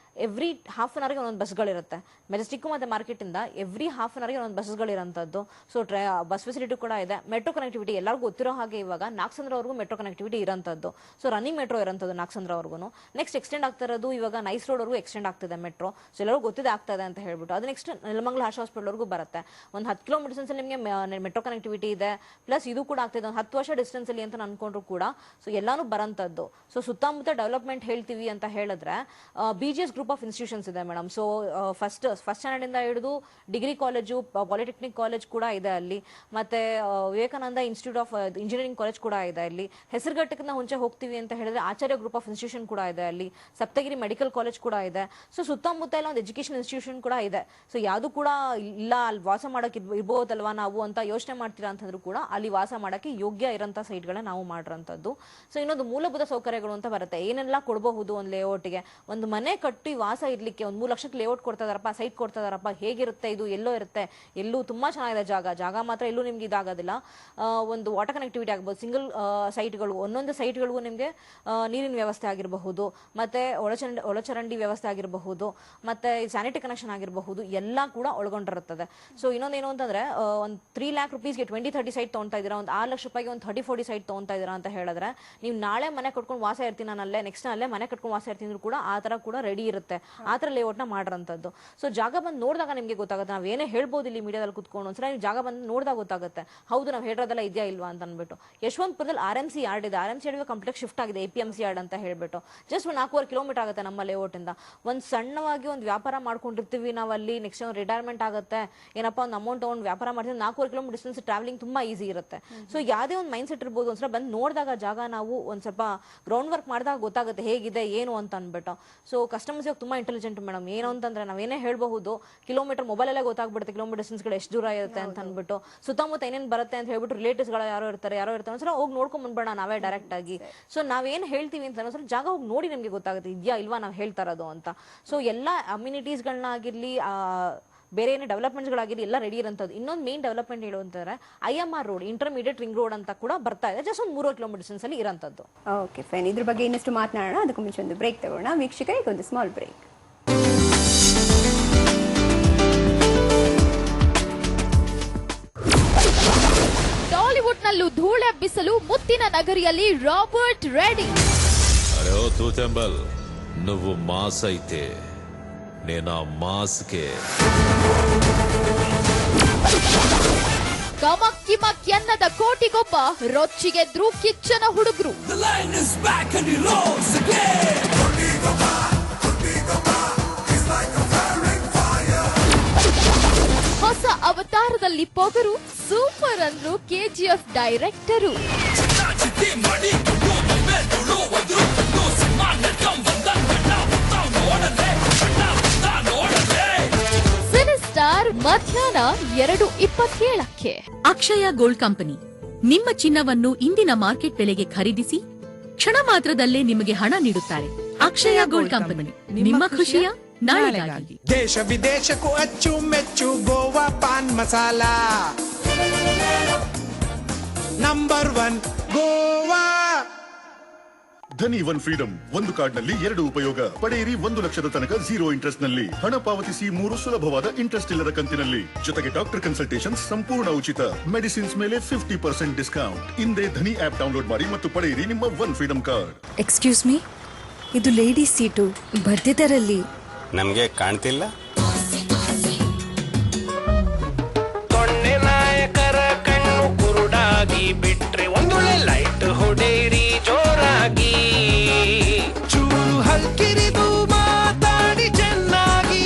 ಎವ್ರಿ ಹಾಫ್ ಅನ್ ಅವರ್ಗೆ ಒಂದೊಂದು ಬಸ್ಗಳಿರುತ್ತೆ. ಮೆಜೆಸ್ಟಿಕ್ ಮತ್ತು ಮಾರ್ಕೆಟಿಂದ ಎವ್ರಿ ಹಾಫ್ ಅನ್ ಅವರ್ಗೆ ಒಂದೊಂದು ಬಸ್ಗಳಿರೋಂಥದ್ದು. ಸೊ ಬಸ್ ಫೆಸಿಲಿಟಿ ಕೂಡ ಇದೆ. ಮೆಟ್ರೋ ಕನೆಕ್ಟಿವಿಟಿ ಎಲ್ಲರಿಗೂ ಗೊತ್ತಿರೋ ಹಾಗೆ ಇವಾಗ ನಾಗಸಂದ್ರವರೆಗೂ ಮೆಟ್ರೋ ಕನೆಕ್ಟಿವಿಟಿ ಇರೋಂಥದ್ದು. ಸೊ ರನ್ನಿಂಗ್ ಮೆಟ್ರೋ ಇರೋಂಥದ್ದು ನಾಗಸಂದ್ರವರೆಗೂ. ನೆಕ್ಸ್ಟ್ ಎಕ್ಸ್ಟೆಂಡ್ ಆಗ್ತಾ ಇರೋದು ಇವಾಗ ನೈಸ್ ರೋಡ್ವರೆಗೂ ಎಕ್ಸ್ಟೆಂಡ್ ಆಗ್ತಿದೆ ಮೆಟ್ರೋ. ಸೊ ಎಲ್ಲರಿಗೂ ಗೊತ್ತಿದೆ ಆಗ್ತಾ ಇದೆ ಅಂತ ಹೇಳ್ಬಿಟ್ಟು ಅದು ನೆಕ್ಸ್ಟ್ ನೆಲಮಂಗಲ ಹಾರ್ಟ್ ಹಾಸ್ಪಿಟಲ್ವರೆಗೂ ಬರುತ್ತೆ. ಒಂದು 10 ಕಿಲೋಮೀಟರ್ ಡಿಸ್ಟೆನ್ಸ್ ನಿಮಗೆ ಮೆಟ್ರೋ ಕನೆಕ್ಟಿವಿಟಿ ಇದೆ. ಪ್ಲಸ್ ಇದು ಕೂಡ ಆಗ್ತಿದೆ ಒಂದು 10 ವರ್ಷ ಡಿಸ್ಟೆನ್ಸ್ ಅಲ್ಲಿ ಅಂತ ಅನ್ಕೊಂಡ್ರು ಕೂಡ. ಸೊ ಎಲ್ಲಾನು ಬರೋಂಥದ್ದು. ಸೊ ಸುತ್ತಮುತ್ತ ಡೆವಲಪ್ಮೆಂಟ್ ಹೇಳ್ತೀವಿ ಅಂತ ಹೇಳಿದ್ರೆ BGS ಗ್ರೂಪ್ ಆಫ್ ಇನ್ಸ್ಟಿಟ್ಯೂಷನ್ಸ್ ಇದೆ ಮೇಡಮ್. ಸೊ ಫಸ್ಟ್ ಸ್ಟ್ಯಾಂಡರ್ಡ್ ಇಂದ ಹಿಡಿದು ಡಿಗ್ರಿ ಕಾಲೇಜು, ಪಾಲಿಟೆಕ್ನಿಕ್ ಕಾಲೇಜ್ ಕೂಡ ಇದೆ ಅಲ್ಲಿ. ಮತ್ತೆ Vivekananda institute of engineering college ಕೂಡ ಇದೆ ಅಲ್ಲಿ. ಹೆಸರುಘಟ್ಟಕ್ಕಿಂತ ಮುಂಚೆ ಹೋಗ್ತೀವಿ ಅಂತ ಹೇಳಿದ್ರೆ ಆಚಾರ್ಯ ಗ್ರೂಪ್ ಆಫ್ ಇನ್ಸ್ಟಿಟ್ಯೂಷನ್ ಕೂಡ ಇದೆ ಅಲ್ಲಿ. ಸಪ್ತಗಿರಿ ಮೆಡಿಕಲ್ ಕಾಲೇಜ್ ಕೂಡ ಇದೆ. ಸೊ ಸುತ್ತಮುತ್ತ ಎಲ್ಲ ಒಂದು ಎಜುಕೇಶನ್ ಇನ್ಸ್ಟಿಟ್ಯೂಷನ್ ಕೂಡ ಇದೆ. ಸೊ ಯಾವುದು ಕೂಡ ಇಲ್ಲ ಅಲ್ಲಿ ವಾಸ ಮಾಡಕ್ಕೆ ಇರ್ಬೋದಲ್ವಾ ನಾವು ಅಂತ ಯೋಚನೆ ಮಾಡ್ತೀರಾ ಅಂತಂದ್ರೂ ಕೂಡ ಅಲ್ಲಿ ವಾಸ ಮಾಡಕ್ಕೆ ಯೋಗ್ಯ ಇರೋಂಥ ಸೈಟ್ಗಳನ್ನ ನಾವು ಮಾಡಿರೋಂಥದ್ದು. ಸೊ ಇನ್ನೊಂದು ಮೂಲಭೂತ ಸೌಕರ್ಯಗಳು ಅಂತ ಬರುತ್ತೆ. ಏನೆಲ್ಲ ಕೊಡಬಹುದು ಒಂದು ಲೇಔಟ್ಗೆ? ಒಂದು ಮನೆ ಕಟ್ಟಿ ವಾಸ ಇರ್ಲಿಕ್ಕೆ ಒಂದು 3 ಲಕ್ಷಕ್ಕೆ ಲೇಔಟ್ ಕೊಡ್ತಾ ಇದಾರಪ್ಪ, ಸೈಟ್ ಕೊಡ್ತಾ ಇದಾರಪ್ಪ, ಹೇಗಿರುತ್ತೆ ಇದು? ಎಲ್ಲೋ ಇರುತ್ತೆ, ಎಲ್ಲೂ ತುಂಬಾ ಚೆನ್ನಾಗಿದೆ ಜಾಗ ಮಾತ್ರ ಎಲ್ಲೂ ನಿಮ್ಗೆ ಇದಾಗೋದಿಲ್ಲ. ಒಂದು ವಾಟರ್ ಕನೆಕ್ಟಿವಿಟಿ ಆಗ್ಬೋದು, ಸಿಂಗಲ್ ಸೈಟ್ಗಳು, ಒಂದೊಂದು ಸೈಟ್ಗಳಿಗೂ ನಿಮಗೆ ನೀರಿನ ವ್ಯವಸ್ಥೆ ಆಗಿರಬಹುದು, ಮತ್ತೆ ಒಳಚರಂಡಿ ವ್ಯವಸ್ಥೆ ಆಗಿರಬಹುದು, ಮತ್ತೆ ಸ್ಯಾನಿಟರಿ ಕನೆಕ್ಷನ್ ಆಗಿರಬಹುದು, ಎಲ್ಲ ಕೂಡ ಒಳಗೊಂಡಿರುತ್ತದೆ. ಸೊ ಇನ್ನೊಂದೇನು ಅಂತಂದ್ರೆ ಒಂದು 3 ಲ್ಯಾಕ್ ರುಪೀಸ್ಗೆ 20-30 ಸೈಟ್ ತಗೊಂತಾ ಇದ್ದೀರಾ, ಒಂದು 6 ಲಕ್ಷ ರೂಪಾಯಿಗೆ ಒಂದು 30-40 ಸೈಟ್ ತಗೊಂತಾ ಇದ್ದೀರಾ ಅಂತ ಹೇಳಿದ್ರೆ ನೀವು ನಾಳೆ ಮನೆ ಕಟ್ಕೊಂಡು ವಾಸ ಇರ್ತೀನಿ ನಾನಲ್ಲೇ, ನೆಕ್ಸ್ಟ್ ಅಲ್ಲೇ ಮನೆ ಕಟ್ಕೊಂಡು ವಾಸ ಇರ್ತೀನಿ ಕೂಡ ಆ ತರ ಕೂಡ ರೆಡಿ ಇರುತ್ತೆ ಇರುತ್ತೆ ಆ ಥರ ಲೇಔಟ್ನ ಮಾಡಿರೋಂಥದ್ದು. ಸೊ ಜಾಗ ಬಂದು ನೋಡಿದಾಗ ನಿಮಗೆ ಗೊತ್ತಾಗುತ್ತೆ. ನಾವು ಏನೇ ಹೇಳ್ಬೋದು ಇಲ್ಲಿ ಮೀಡಿಯಾದಲ್ಲಿ ಕುತ್ಕೊಂಡು ಒಂದ್ಸಲ ನೀವು ಜಾಗ ಬಂದು ನೋಡಿದಾಗ ಗೊತ್ತಾಗುತ್ತೆ ಹೌದು ನಾವು ಹೇಳಿರೋದೆಲ್ಲ ಇದೆಯಾ ಇಲ್ವಾ ಅಂತ ಅಂದ್ಬಿಟ್ಟು. ಯಶವಂತಪುರದಲ್ಲಿ RMC ಯಾರ್ಡ್ ಇದೆ, RMC ಯಾರ್ಡ್ ಕಂಪ್ಲೀಟ್ ಶಿಫ್ಟ್ ಆಗಿದೆ APMC ಯಾರ್ಡ್ ಅಂತ ಹೇಳ್ಬಿಟ್ಟು. ಜಸ್ಟ್ 4.5 ಕಿಲೋಮೀಟರ್ ಆಗುತ್ತೆ ನಮ್ಮ ಲೇಔಟ್ ಇಂದ. ಒಂದು ಸಣ್ಣವಾಗಿ ಒಂದು ವ್ಯಾಪಾರ ಮಾಡ್ಕೊಂಡಿರ್ತೀವಿ ನಾವು ಅಲ್ಲಿ, ನೆಕ್ಸ್ಟ್ ರಿಟೈರ್ಮೆಂಟ್ ಆಗುತ್ತೆ ಏನಪ್ಪ ಒಂದು ಅಮೌಂಟ್ ತಗೊಂಡು ವ್ಯಾಪಾರ ಮಾಡ್ತೀವಿ, 4.5 ಕಿಲೋಮೀಟರ್ ಡಿಸ್ಟೆನ್ಸ್ ಟ್ರಾವೆಲಿಂಗ್ ತುಂಬಾ ಈಸಿ ಇರುತ್ತೆ. ಸೊ ಯಾವುದೇ ಒಂದು ಮೈಂಡ್ ಸೆಟ್ ಇರ್ಬೋದು, ಒಂದ್ಸಲ ಬಂದು ನೋಡಿದಾಗ ಜಾಗ ನಾವು ಒಂದ್ ಸ್ವಲ್ಪ ಗ್ರೌಂಡ್ ವರ್ಕ್ ಮಾಡಿದಾಗ ಗೊತ್ತಾಗುತ್ತೆ ಹೇಗಿದೆ ಏನು ಅಂತ ಅಂದ್ಬಿಟ್ಟು. ಸೊ ಕಸ್ಟಮರ್ಸ್ ತುಂಬಾ ಇಂಟೆಲಿಜೆಂಟ್ ಮೇಡಮ್. ಏನು ಅಂತಂದ್ರೆ ನಾವೇನೇ ಹೇಳ್ಬಹುದು ಕಿಲೋಮೀಟರ್ ಮೊಬೈಲಲ್ಲೇ ಗೊತ್ತಾಗ್ಬಿಡುತ್ತೆ ಕಿಲೋಮೀಟರ್ ಡಿಸ್ಟೆನ್ಸ್ಗಳು ಎಷ್ಟು ದೂರ ಇರುತ್ತೆ ಅಂತ ಅಂದ್ಬಿಟ್ಟು. ಸುತ್ತಮುತ್ತ ಏನೇನು ಬರುತ್ತೆ ಅಂತ ಹೇಳ್ಬಿಟ್ಟು ರಿಲೇಟಿವ್ಸ್ಗಳು ಯಾರೋ ಇರ್ತಾರೆ ಒಂದ್ಸಲ ಹೋಗಿ ನೋಡ್ಕೊಂಡ್ ಬಂದ್ಬೇಡ ನಾವೇ ಡೈರೆಕ್ಟ್ ಆಗಿ. ಸೊ ನಾವೇನ್ ಹೇಳ್ತೀವಿ ಅಂತ ಒಂದ್ಸಲ ಜಾಗ ಹೋಗಿ ನೋಡಿ ನಮ್ಗೆ ಗೊತ್ತಾಗುತ್ತೆ ಇದೆಯಾ ಇಲ್ವಾ ನಾವು ಹೇಳ್ತಾ ಇರೋದು ಅಂತ. ಸೊ ಎಲ್ಲ ಅಮ್ಯುನಿಟೀಸ್ಗಳನ್ನ ಆಗಿರ್ಲಿ ಬೇರೆ ಏನೇ ಡೆವಲಪ್ಮೆಂಟ್ಸ್ಗಳಾಗಿರಲಿ ಎಲ್ಲ ರೆಡಿ ಇರೋಂಥದ್ದು. ಇನ್ನೊಂದು ಮೇನ್ ಡೆವಲಪ್ಮೆಂಟ್ ಹೇಳುವಂತಾರೆ IMR road, intermediate ring road ಅಂತ ಕೂಡ ಬರ್ತಾ ಇದೆ, ಜಸ್ಟ್ ಒಂದು 3 ಕಿಲೋಮೀಟರ್ ಡಿಸ್ಟೆನ್ಸ್ ಅಲ್ಲಿ ಇರೋಂಥದ್ದು. ಓಕೆ ಫೈನ್, ಇದ್ರ ಬಗ್ಗೆ ಇನ್ನಷ್ಟು ಮಾತನಾಡೋಣ. ಅದಕ್ಕೂ ಮುಂಚೆ ಒಂದು ಬ್ರೇಕ್ ತಗೋಣ ವೀಕ್ಷಕರಿಗೆ, ಒಂದು ಸ್ಮಾಲ್ ಬ್ರೇಕ್. ಟಾಲಿವುಡ್ನಲ್ಲೂ ಧೂಳೆಬ್ಬಿಸಲು ಮುತ್ತಿನ ನಗರಿಯಲ್ಲಿ ರಾಬರ್ಟ್ ರೆಡಿ. ಅರೆ ಓ ತೂತೆಂಬಲ್, నువ్వు మాస్ అయితే నేనా మాస్కే. ಕಮಕ್ ಎನ್ನದ ಕೋಟಿಗೊಬ್ಬ ರೊಚ್ಚಿಗೆದ್ರು ಕಿಚ್ಚನ ಹುಡುಗರು. ಹೊಸ ಅವತಾರದಲ್ಲಿ ಪೊಗರು, ಸೂಪರ್ ಅಂದ್ರು KGF ಡೈರೆಕ್ಟರು. ಸಿನಿಸ್ಟಾರ್ ಮಧ್ಯಾಹ್ನ 2:27ಕ್ಕೆ. ಅಕ್ಷಯ ಗೋಲ್ಡ್ ಕಂಪನಿ ನಿಮ್ಮ ಚಿನ್ನವನ್ನು ಇಂದಿನ ಮಾರ್ಕೆಟ್ ಬೆಲೆಗೆ ಖರೀದಿಸಿ ಕ್ಷಣ ಮಾತ್ರದಲ್ಲೇ ನಿಮಗೆ ಹಣ ನೀಡುತ್ತಾರೆ. ಅಕ್ಷಯ ಗೋಲ್ಡ್ ಕಂಪನಿ, ನಿಮ್ಮ ಖುಷಿಯ ನಾಳೆಗಾಗಿ. ದೇಶ ವಿದೇಶಕ್ಕೂ ಅಚ್ಚುಮೆಚ್ಚು Goa pan masala number 1 Goa. Dhani one freedom, ಒಂದು ಕಾರ್ಡ್ ನಲ್ಲಿ 2 ಉಪಯೋಗ ಪಡೆಯಿರಿ. 1 ಲಕ್ಷದ ತನಕ 0 ಇಂಟ್ರೆಸ್ಟ್ ನಲ್ಲಿ ಹಣ ಪಾವತಿಸಿ 3 ಸುಲಭವಾದ ಇಂಟ್ರೆಸ್ಟ್ ಇಲ್ಲದ ಕಂತಿನಲ್ಲಿ. ಜೊತೆಗೆ ಡಾಕ್ಟರ್ ಕನ್ಸಲ್ಟೇಷನ್ ಸಂಪೂರ್ಣ ಉಚಿತ, ಮೆಡಿಸಿನ್ಸ್ ಮೇಲೆ 50% ಡಿಸ್ಕೌಂಟ್. ಹಿಂದೆ ಧನಿ ಆಪ್ ಡೌನ್ಲೋಡ್ ಮಾಡಿ ಮತ್ತು ಪಡೆಯಿರಿ ನಿಮ್ಮ one freedom card. Excuse me, ಇದು ಲೇಡೀಸ್ ಸೀಟು, ಬರ್ತಿದ್ದಾರಲ್ಲಿ. ನಮ್ಗೆ ಕಾಣ್ತಿಲ್ಲ. ತೊಣ್ಣೆ ನಾಯಕರ ಕಣ್ಣು ಕುರುಡಾಗಿ ಬಿಟ್ರೆ ಒಂದೊಳ್ಳೆ ಲೈಟ್ ಹೊಡೆಯಿರಿ ಜೋರಾಗಿ. ಚೂರು ಹಲ್ಕಿರಿದು ಮಾತಾಡಿ ಚೆನ್ನಾಗಿ.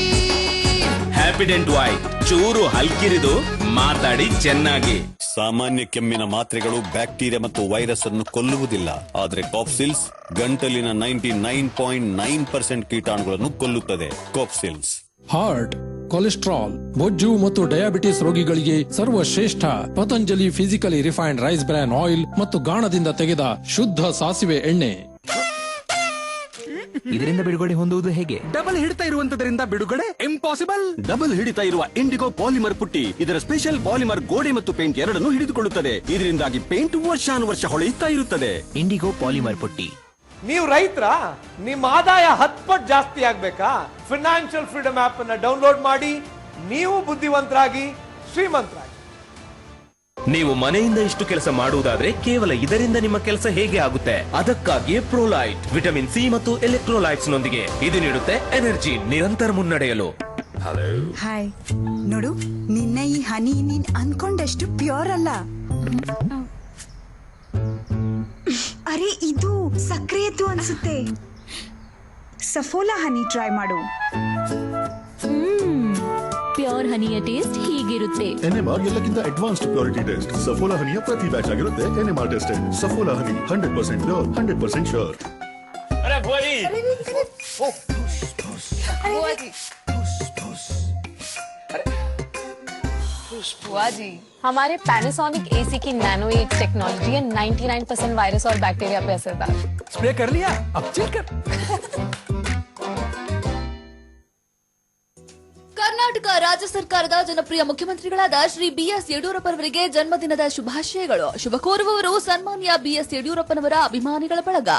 ಹ್ಯಾಪಿಡೆಂಟ್ ವೈಟ್, ಚೂರು ಹಲ್ಕಿರಿದು ಮಾತಾಡಿ ಚೆನ್ನಾಗಿ. ಸಾಮಾನ್ಯ ಕೆಮ್ಮಿನ ಮಾತ್ರೆಗಳು ಬ್ಯಾಕ್ಟೀರಿಯಾ ಮತ್ತು ವೈರಸ್ ಅನ್ನು ಕೊಲ್ಲುವುದಿಲ್ಲ, ಆದರೆ ಕಾಪ್ಸಿಲ್ಸ್ ಗಂಟಲಿನ 99.9% ಕೀಟಾಣುಗಳನ್ನು ಕೊಲ್ಲುತ್ತದೆ. ಕಾಪ್ಸಿಲ್ಸ್. ಹಾರ್ಟ್, ಕೊಲೆಸ್ಟ್ರಾಲ್, ಬೊಜ್ಜು ಮತ್ತು ಡಯಾಬಿಟಿಸ್ ರೋಗಿಗಳಿಗೆ ಸರ್ವಶ್ರೇಷ್ಠ Patanjali physically refined rice bran oil ಮತ್ತು ಗಾಣದಿಂದ ತೆಗೆದ ಶುದ್ಧ ಸಾಸಿವೆ ಎಣ್ಣೆ. ಇದರಿಂದ ಬಿಡುಗಡೆ ಹೊಂದುವುದು ಹೇಗೆ? ಡಬಲ್ ಹಿಡಿತ ಇರುವಂತದರಿಂದ ಬಿಡುಗಡೆ ಇಂಪಾಸಿಬಲ್. ಡಬಲ್ ಹಿಡಿತ ಇರುವ ಇಂಡಿಗೋ ಪಾಲಿಮರ್ ಪುಟ್ಟಿ ಇದರ ಸ್ಪೆಷಲ್ ಪಾಲಿಮರ್ ಗೋಡೆ ಮತ್ತು ಪೇಂಟ್ ಎರಡನ್ನು ಹಿಡಿದುಕೊಳ್ಳುತ್ತದೆ. ಇದರಿಂದಾಗಿ ಪೇಂಟ್ ವರ್ಷಾನುವರ್ಷ ಹೊಳೆಯುತ್ತಾ ಇರುತ್ತದೆ. ಇಂಡಿಗೋ ಪಾಲಿಮರ್ ಪುಟ್ಟಿ. ನೀವು ರೈತರ, ನಿಮ್ಮ ಆದಾಯ 10 ಪಟ್ಟು ಜಾಸ್ತಿ ಆಗ್ಬೇಕಾ? ಫೈನಾನ್ಷಿಯಲ್ ಫ್ರೀಡಮ್ ಆಪ್ ಅನ್ನ ಡೌನ್ಲೋಡ್ ಮಾಡಿ, ನೀವು ಬುದ್ಧಿವಂತರಾಗಿ ಶ್ರೀಮಂತರಾಗಿ. ನೀವು ಮನೆಯಿಂದ ಇಷ್ಟು ಕೆಲಸ ಮಾಡುವುದಾದ್ರೆ ಕೇವಲ ಇದರಿಂದ ನಿಮ್ಮ ಕೆಲಸ ಹೇಗೆ ಆಗುತ್ತೆ? ಅದಕ್ಕಾಗಿಯೇ ಪ್ರೋಲೈಟ್ ವಿಟಮಿನ್ C ಮತ್ತು ಎಲೆಕ್ಟ್ರೋಲೈಟ್ಸ್ ನೊಂದಿಗೆ ಇದು ನೀಡುತ್ತೆ ಎನರ್ಜಿ ನಿರಂತರ ಮುನ್ನಡೆಯಲು. ಹಾಯ್, ನೋಡು, ನಿನ್ನ ಈ ಹನಿ ನೀನ್ ಅನ್ಕೊಂಡಷ್ಟು ಪ್ಯೂರ್ ಅಲ್ಲ. ಅರೆ, ಇದು ಸಕ್ಕರೆಯದ್ದು ಅನ್ಸುತ್ತೆ. ಸಫೋಲಾ ಹನಿ ಟ್ರೈ ಮಾಡು. ಪ್ಯೂರ್ ಹನಿಯ ಟೇಸ್ಟ್ ಹೀಗಿರುತ್ತೆ. ಎನ್ಎಂಆರ್ ಎಲ್ಲಕ್ಕಿಂತ ಅಡ್ವಾನ್ಸ್ಡ್ ಪ್ಯೂರಿಟಿ ಟೆಸ್ಟ್. ಸಫೋಲಾ ಹನಿಯ ಪ್ರತಿ ಬ್ಯಾಚ್ ಆಗಿರುತ್ತೆ NMR tested. Saffola honey 100% pure, 100% sure. बुआ जी, हमारे पैनासोनिक AC की नैनो एज टेक्नोलॉजी है 99% वायरस और बैक्टीरिया पे असरदार. ಸ್ಪ್ರೇ कर लिया, अब चिल कर. ಕರ್ನಾಟಕ ರಾಜ್ಯ ಸರ್ಕಾರದ ಜನಪ್ರಿಯ ಮುಖ್ಯಮಂತ್ರಿಗಳಾದ ಶ್ರೀ BS ಯಡಿಯೂರಪ್ಪನವರಿಗೆ ಜನ್ಮದಿನದ ಶುಭಾಶಯಗಳು. ಶುಭ ಕೋರುವವರು ಸನ್ಮಾನ್ಯ BS ಯಡಿಯೂರಪ್ಪನವರ ಅಭಿಮಾನಿಗಳ ಬಳಗ.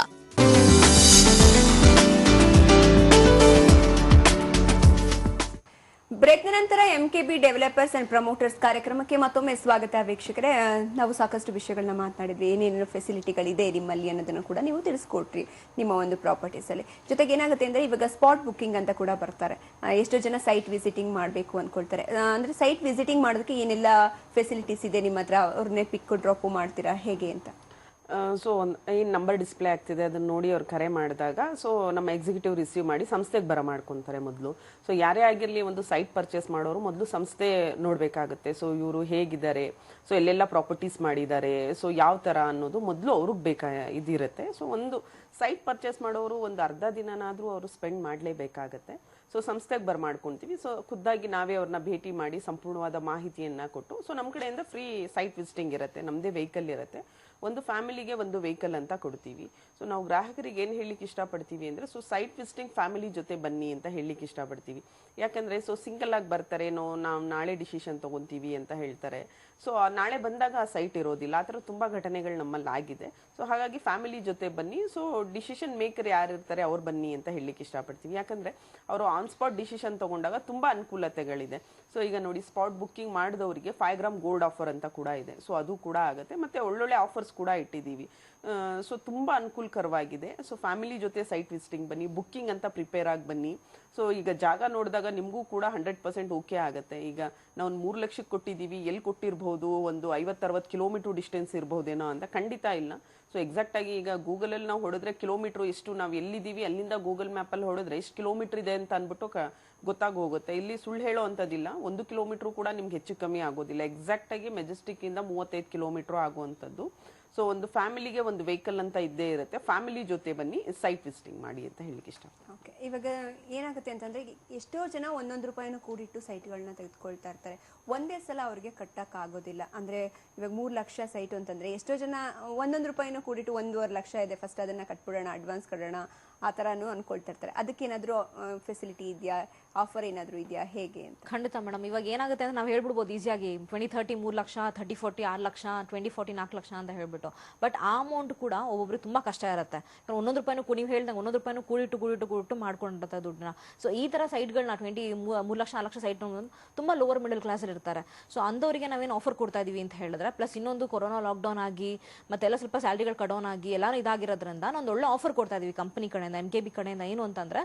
ಬ್ರೇಕ್ನ ನಂತರ MKB ಡೆವಲಪರ್ಸ್ ಅಂಡ್ ಪ್ರಮೋಟರ್ಸ್ ಕಾರ್ಯಕ್ರಮಕ್ಕೆ ಮತ್ತೊಮ್ಮೆ ಸ್ವಾಗತ ವೀಕ್ಷಕರೇ. ನಾವು ಸಾಕಷ್ಟು ವಿಷಯಗಳನ್ನ ಮಾತನಾಡಿದ್ವಿ, ಏನೇನು ಫೆಸಿಲಿಟಿಗಳಿದೆ ನಿಮ್ಮಲ್ಲಿ ಅನ್ನೋದನ್ನು ಕೂಡ ನೀವು ತಿಳಿಸ್ಕೊಟ್ರಿ ನಿಮ್ಮ ಒಂದು ಪ್ರಾಪರ್ಟೀಸ್ ಅಲ್ಲಿ. ಜೊತೆಗೆ ಏನಾಗುತ್ತೆ ಅಂದ್ರೆ ಇವಾಗ ಸ್ಪಾಟ್ ಬುಕ್ಕಿಂಗ್ ಅಂತ ಕೂಡ ಬರ್ತಾರೆ. ಎಷ್ಟೋ ಜನ ಸೈಟ್ ವಿಸಿಟಿಂಗ್ ಮಾಡಬೇಕು ಅನ್ಕೊಳ್ತಾರೆ. ಅಂದ್ರೆ ಸೈಟ್ ವಿಸಿಟಿಂಗ್ ಮಾಡೋದಕ್ಕೆ ಏನೆಲ್ಲ ಫೆಸಿಲಿಟೀಸ್ ಇದೆ ನಿಮ್ಮ ಹತ್ರ? ಅವ್ರನ್ನೇ ಪಿಕ್ ಡ್ರಾಪ್ ಮಾಡ್ತೀರಾ ಹೇಗೆ ಅಂತ? ಸೊ ಏನು ನಂಬರ್ ಡಿಸ್ಪ್ಲೇ ಆಗ್ತಿದೆ ಅದನ್ನ ನೋಡಿ ಅವ್ರು ಕರೆ ಮಾಡಿದಾಗ ಸೊ ನಮ್ಮ ಎಕ್ಸಿಕ್ಯೂಟಿವ್ ರಿಸೀವ್ ಮಾಡಿ ಸಂಸ್ಥೆಗೆ ಬರ ಮಾಡ್ಕೊತಾರೆ ಮೊದಲು. ಸೊ ಯಾರೇ ಆಗಿರಲಿ ಒಂದು ಸೈಟ್ ಪರ್ಚೇಸ್ ಮಾಡೋರು ಮೊದಲು ಸಂಸ್ಥೆ ನೋಡಬೇಕಾಗುತ್ತೆ. ಸೊ ಇವರು ಹೇಗಿದ್ದಾರೆ, ಸೊ ಎಲ್ಲೆಲ್ಲ ಪ್ರಾಪರ್ಟೀಸ್ ಮಾಡಿದ್ದಾರೆ, ಸೊ ಯಾವ ಥರ ಅನ್ನೋದು ಮೊದಲು ಅವ್ರಿಗೆ ಇದಿರುತ್ತೆ. ಸೊ ಒಂದು ಸೈಟ್ ಪರ್ಚೇಸ್ ಮಾಡೋರು ಒಂದು ಅರ್ಧ ದಿನನಾದರೂ ಅವರು ಸ್ಪೆಂಡ್ ಮಾಡಲೇಬೇಕಾಗತ್ತೆ. ಸೊ ಸಂಸ್ಥೆಗೆ ಮಾಡ್ಕೊಳ್ತೀವಿ. ಸೊ ಖುದ್ದಾಗಿ ನಾವೇ ಅವ್ರನ್ನ ಭೇಟಿ ಮಾಡಿ ಸಂಪೂರ್ಣವಾದ ಮಾಹಿತಿಯನ್ನ ಕೊಟ್ಟು, ಸೊ ನಮ್ಮ ಕಡೆಯಿಂದ ಫ್ರೀ ಸೈಟ್ ವಿಸಿಟಿಂಗ್ ಇರುತ್ತೆ, ನಮ್ಮದೇ ವೆಹಿಕಲ್ ಇರುತ್ತೆ. ಒಂದು ಫ್ಯಾಮಿಲಿಗೆ ಒಂದು ವೆಹಿಕಲ್ ಅಂತ ಕೊಡ್ತೀವಿ. ಸೊ ನಾವು ಗ್ರಾಹಕರಿಗೆ ಏನು ಹೇಳಲಿಕ್ಕೆ ಇಷ್ಟಪಡ್ತೀವಿ ಅಂದರೆ, ಸೊ ಸೈಟ್ ವಿಸಿಟಿಂಗ್ ಫ್ಯಾಮಿಲಿ ಜೊತೆ ಬನ್ನಿ ಅಂತ ಹೇಳಲಿಕ್ಕೆ ಇಷ್ಟಪಡ್ತೀವಿ. ಯಾಕಂದರೆ ಸೊ ಸಿಂಗಲ್ ಆಗಿ ಬರ್ತಾರೇನೋ, ನಾವು ನಾಳೆ ಡಿಸಿಷನ್ ತೊಗೊತೀವಿ ಅಂತ ಹೇಳ್ತಾರೆ. ಸೊ ನಾಳೆ ಬಂದಾಗ ಆ ಸೈಟ್ ಇರೋದಿಲ್ಲ. ಆ ಥರ ತುಂಬ ಘಟನೆಗಳು ನಮ್ಮಲ್ಲಿ ಆಗಿದೆ. ಸೊ ಹಾಗಾಗಿ ಫ್ಯಾಮಿಲಿ ಜೊತೆ ಬನ್ನಿ. ಸೊ ಡಿಸಿಷನ್ ಮೇಕರ್ ಯಾರು ಇರ್ತಾರೆ ಅವ್ರು ಬನ್ನಿ ಅಂತ ಹೇಳಲಿಕ್ಕೆ ಇಷ್ಟಪಡ್ತೀವಿ. ಯಾಕಂದರೆ ಅವರು ಆನ್ ಸ್ಪಾಟ್ ಡಿಸಿಷನ್ ತಗೊಂಡಾಗ ತುಂಬ ಅನುಕೂಲತೆಗಳಿದೆ. ಸೊ ಈಗ ನೋಡಿ, ಸ್ಪಾಟ್ ಬುಕ್ಕಿಂಗ್ ಮಾಡಿದವರಿಗೆ 5 ಗ್ರಾಮ್ ಗೋಲ್ಡ್ ಆಫರ್ ಅಂತ ಕೂಡ ಇದೆ. ಸೊ ಅದು ಕೂಡ ಆಗುತ್ತೆ. ಮತ್ತು ಒಳ್ಳೊಳ್ಳೆ ಆಫರ್ಸ್ ಕೂಡ ಇಟ್ಟಿದ್ದೀವಿ. ಸೊ ತುಂಬ ಅನುಕೂಲಕರವಾಗಿದೆ. ಸೊ ಫ್ಯಾಮಿಲಿ ಜೊತೆ ಸೈಟ್ ವಿಸಿಟಿಂಗ್ ಬನ್ನಿ, ಬುಕ್ಕಿಂಗ್ ಅಂತ ಪ್ರಿಪೇರ್ ಆಗಿ ಬನ್ನಿ. ಸೊ ಈಗ ಜಾಗ ನೋಡಿದಾಗ ನಿಮಗೂ ಕೂಡ 100% ಓಕೆ ಆಗುತ್ತೆ. ಈಗ ನಾವು 3 ಲಕ್ಷಕ್ಕೆ ಕೊಟ್ಟಿದ್ದೀವಿ, ಎಲ್ಲಿ ಕೊಟ್ಟಿರ್ಬೋದು, ಒಂದು 50-60 ಕಿಲೋಮೀಟರ್ ಡಿಸ್ಟೆನ್ಸ್ ಇರ್ಬೋದೇನೋ ಅಂತ. ಖಂಡಿತ ಇಲ್ಲ. ಸೊ ಎಕ್ಸಾಕ್ಟ್ ಆಗಿ ಈಗ ಗೂಗಲಲ್ಲಿ ನಾವು ಹೊಡೆದ್ರೆ ಕಿಲೋಮೀಟ್ರು ಎಷ್ಟು, ನಾವು ಎಲ್ಲಿದ್ದೀವಿ ಅಲ್ಲಿಂದ ಗೂಗಲ್ ಮ್ಯಾಪಲ್ಲಿ ಹೊಡೆದ್ರೆ ಎಷ್ಟು ಕಿಲೋಮೀಟರ್ ಇದೆ ಅಂತ ಅಂದ್ಬಿಟ್ಟು ಗೊತ್ತಾಗೋಗುತ್ತೆ. ಇಲ್ಲಿ ಸುಳ್ಳು ಹೇಳೋ ಅಂಥದ್ದಿಲ್ಲ. 1 ಕಿಲೋಮೀಟ್ರು ಕೂಡ ನಿಮ್ಗೆ ಹೆಚ್ಚು ಕಮ್ಮಿ ಆಗೋದಿಲ್ಲ. ಎಕ್ಸಾಕ್ಟ್ ಆಗಿ ಮೆಜೆಸ್ಟಿಕ್ ಇಂದ 35 ಕಿಲೋಮೀಟರ್ ಆಗುವಂಥದ್ದು. ಸೊ ಒಂದು ಫ್ಯಾಮಿಲಿಗೆ ಒಂದು ವೆಹಿಕಲ್ ಅಂತ ಇದ್ದೇ ಇರುತ್ತೆ. ಫ್ಯಾಮಿಲಿ ಜೊತೆ ಬನ್ನಿ, ಸೈಟ್ ವಿಸಿಟಿಂಗ್ ಮಾಡಿ ಅಂತ ಹೇಳಿಕ್ಕೆ ಇಷ್ಟ. ಓಕೆ, ಇವಾಗ ಏನಾಗುತ್ತೆ ಅಂತಂದ್ರೆ ಎಷ್ಟೋ ಜನ 1 ರೂಪಾಯಿನೂ ಕೂಡಿಟ್ಟು ಸೈಟ್ಗಳನ್ನ ತೆಗೆದುಕೊಳ್ತಾ ಇರ್ತಾರೆ. ಒಂದೇ ಸಲ ಅವ್ರಿಗೆ ಕಟ್ಟಕ್ ಆಗೋದಿಲ್ಲ. ಅಂದ್ರೆ ಇವಾಗ 3 ಲಕ್ಷ ಸೈಟ್ ಅಂತಂದ್ರೆ ಎಷ್ಟೋ ಜನ 1 ರೂಪಾಯಿನೂ ಕೂಡಿಟ್ಟು 1.5 ಲಕ್ಷ ಇದೆ, ಫಸ್ಟ್ ಅದನ್ನ ಕಟ್ಬಿಡೋಣ, ಅಡ್ವಾನ್ಸ್ ಕಟ್ಟೋಣ, ಆ ಥರನೂ ಅನ್ಕೊಳ್ತಾ ಇರ್ತಾರೆ. ಅದಕ್ಕೇನಾದ್ರೂ ಫೆಸಿಲಿಟಿ ಇದೆಯಾ, ಆಫರ್ ಏನಾದರೂ ಇದೆಯಾ, ಹೇಗೆ ಅಂತ? ಖಂಡಿತ ಮೇಡಮ್. ಇವಾಗ ಏನಾಗುತ್ತೆ ಅಂದ್ರೆ ನಾವು ಹೇಳ್ಬಿಡ್ಬೋದು ಈಸಿಯಾಗಿ 20-30 3 ಲಕ್ಷ, 30-40 6 ಲಕ್ಷ, 20-40 4 ಲಕ್ಷ ಅಂತ ಹೇಳ್ಬಿಟ್ಟು. ಬಟ್ ಆ ಅಮೌಂಟ್ ಕೂಡ ಒಬ್ಬೊಬ್ರಿಗೆ ತುಂಬಾ ಕಷ್ಟ ಇರುತ್ತೆ. 1 ರೂಪಾಯಿನೂ ನೀವು ಹೇಳ್ದಂಗೆ 1 ರೂಪಾಯಿನೂ ಕೂಡಿಟ್ಟು ಮಾಡ್ಕೊಂಡಿರ್ತಾರೆ ದುಡ್ಡನ್ನ. ಸೊ ಈ ತರ ಸೈಟ್ಗಳನ್ನ 3 ಲಕ್ಷ 4 ಲಕ್ಷ ಸೈಟ್ ತುಂಬಾ ಲೋವರ್ ಮಿಡಲ್ ಕ್ಲಾಸ್ ಇರ್ತಾರೆ. ಸೊ ಅಂದವರಿಗೆ ನಾವೇನು ಆಫರ್ ಕೊಡ್ತಾ ಇದೀವಿ ಅಂತ ಹೇಳಿದ್ರೆ, ಪ್ಲಸ್ ಇನ್ನೊಂದು ಕೊರೋನಾ ಲಾಕ್ಡೌನ್ ಆಗಿ ಮತ್ತೆಲ್ಲ ಸ್ವಲ್ಪ ಸ್ಯಾಲರಿಗಳು ಕಡೌನ್ ಆಗಿ ಎಲ್ಲಾನು ಇದಾಗಿರೋದ್ರಿಂದ ಒಂದು ಒಳ್ಳೆ ಆಫರ್ ಕೊಡ್ತಾ ಇದೀವಿ ಕಂಪನಿ ಕಡೆಯಿಂದ, MKB ಕಡೆಯಿಂದ. ಏನು ಅಂತಂದ್ರೆ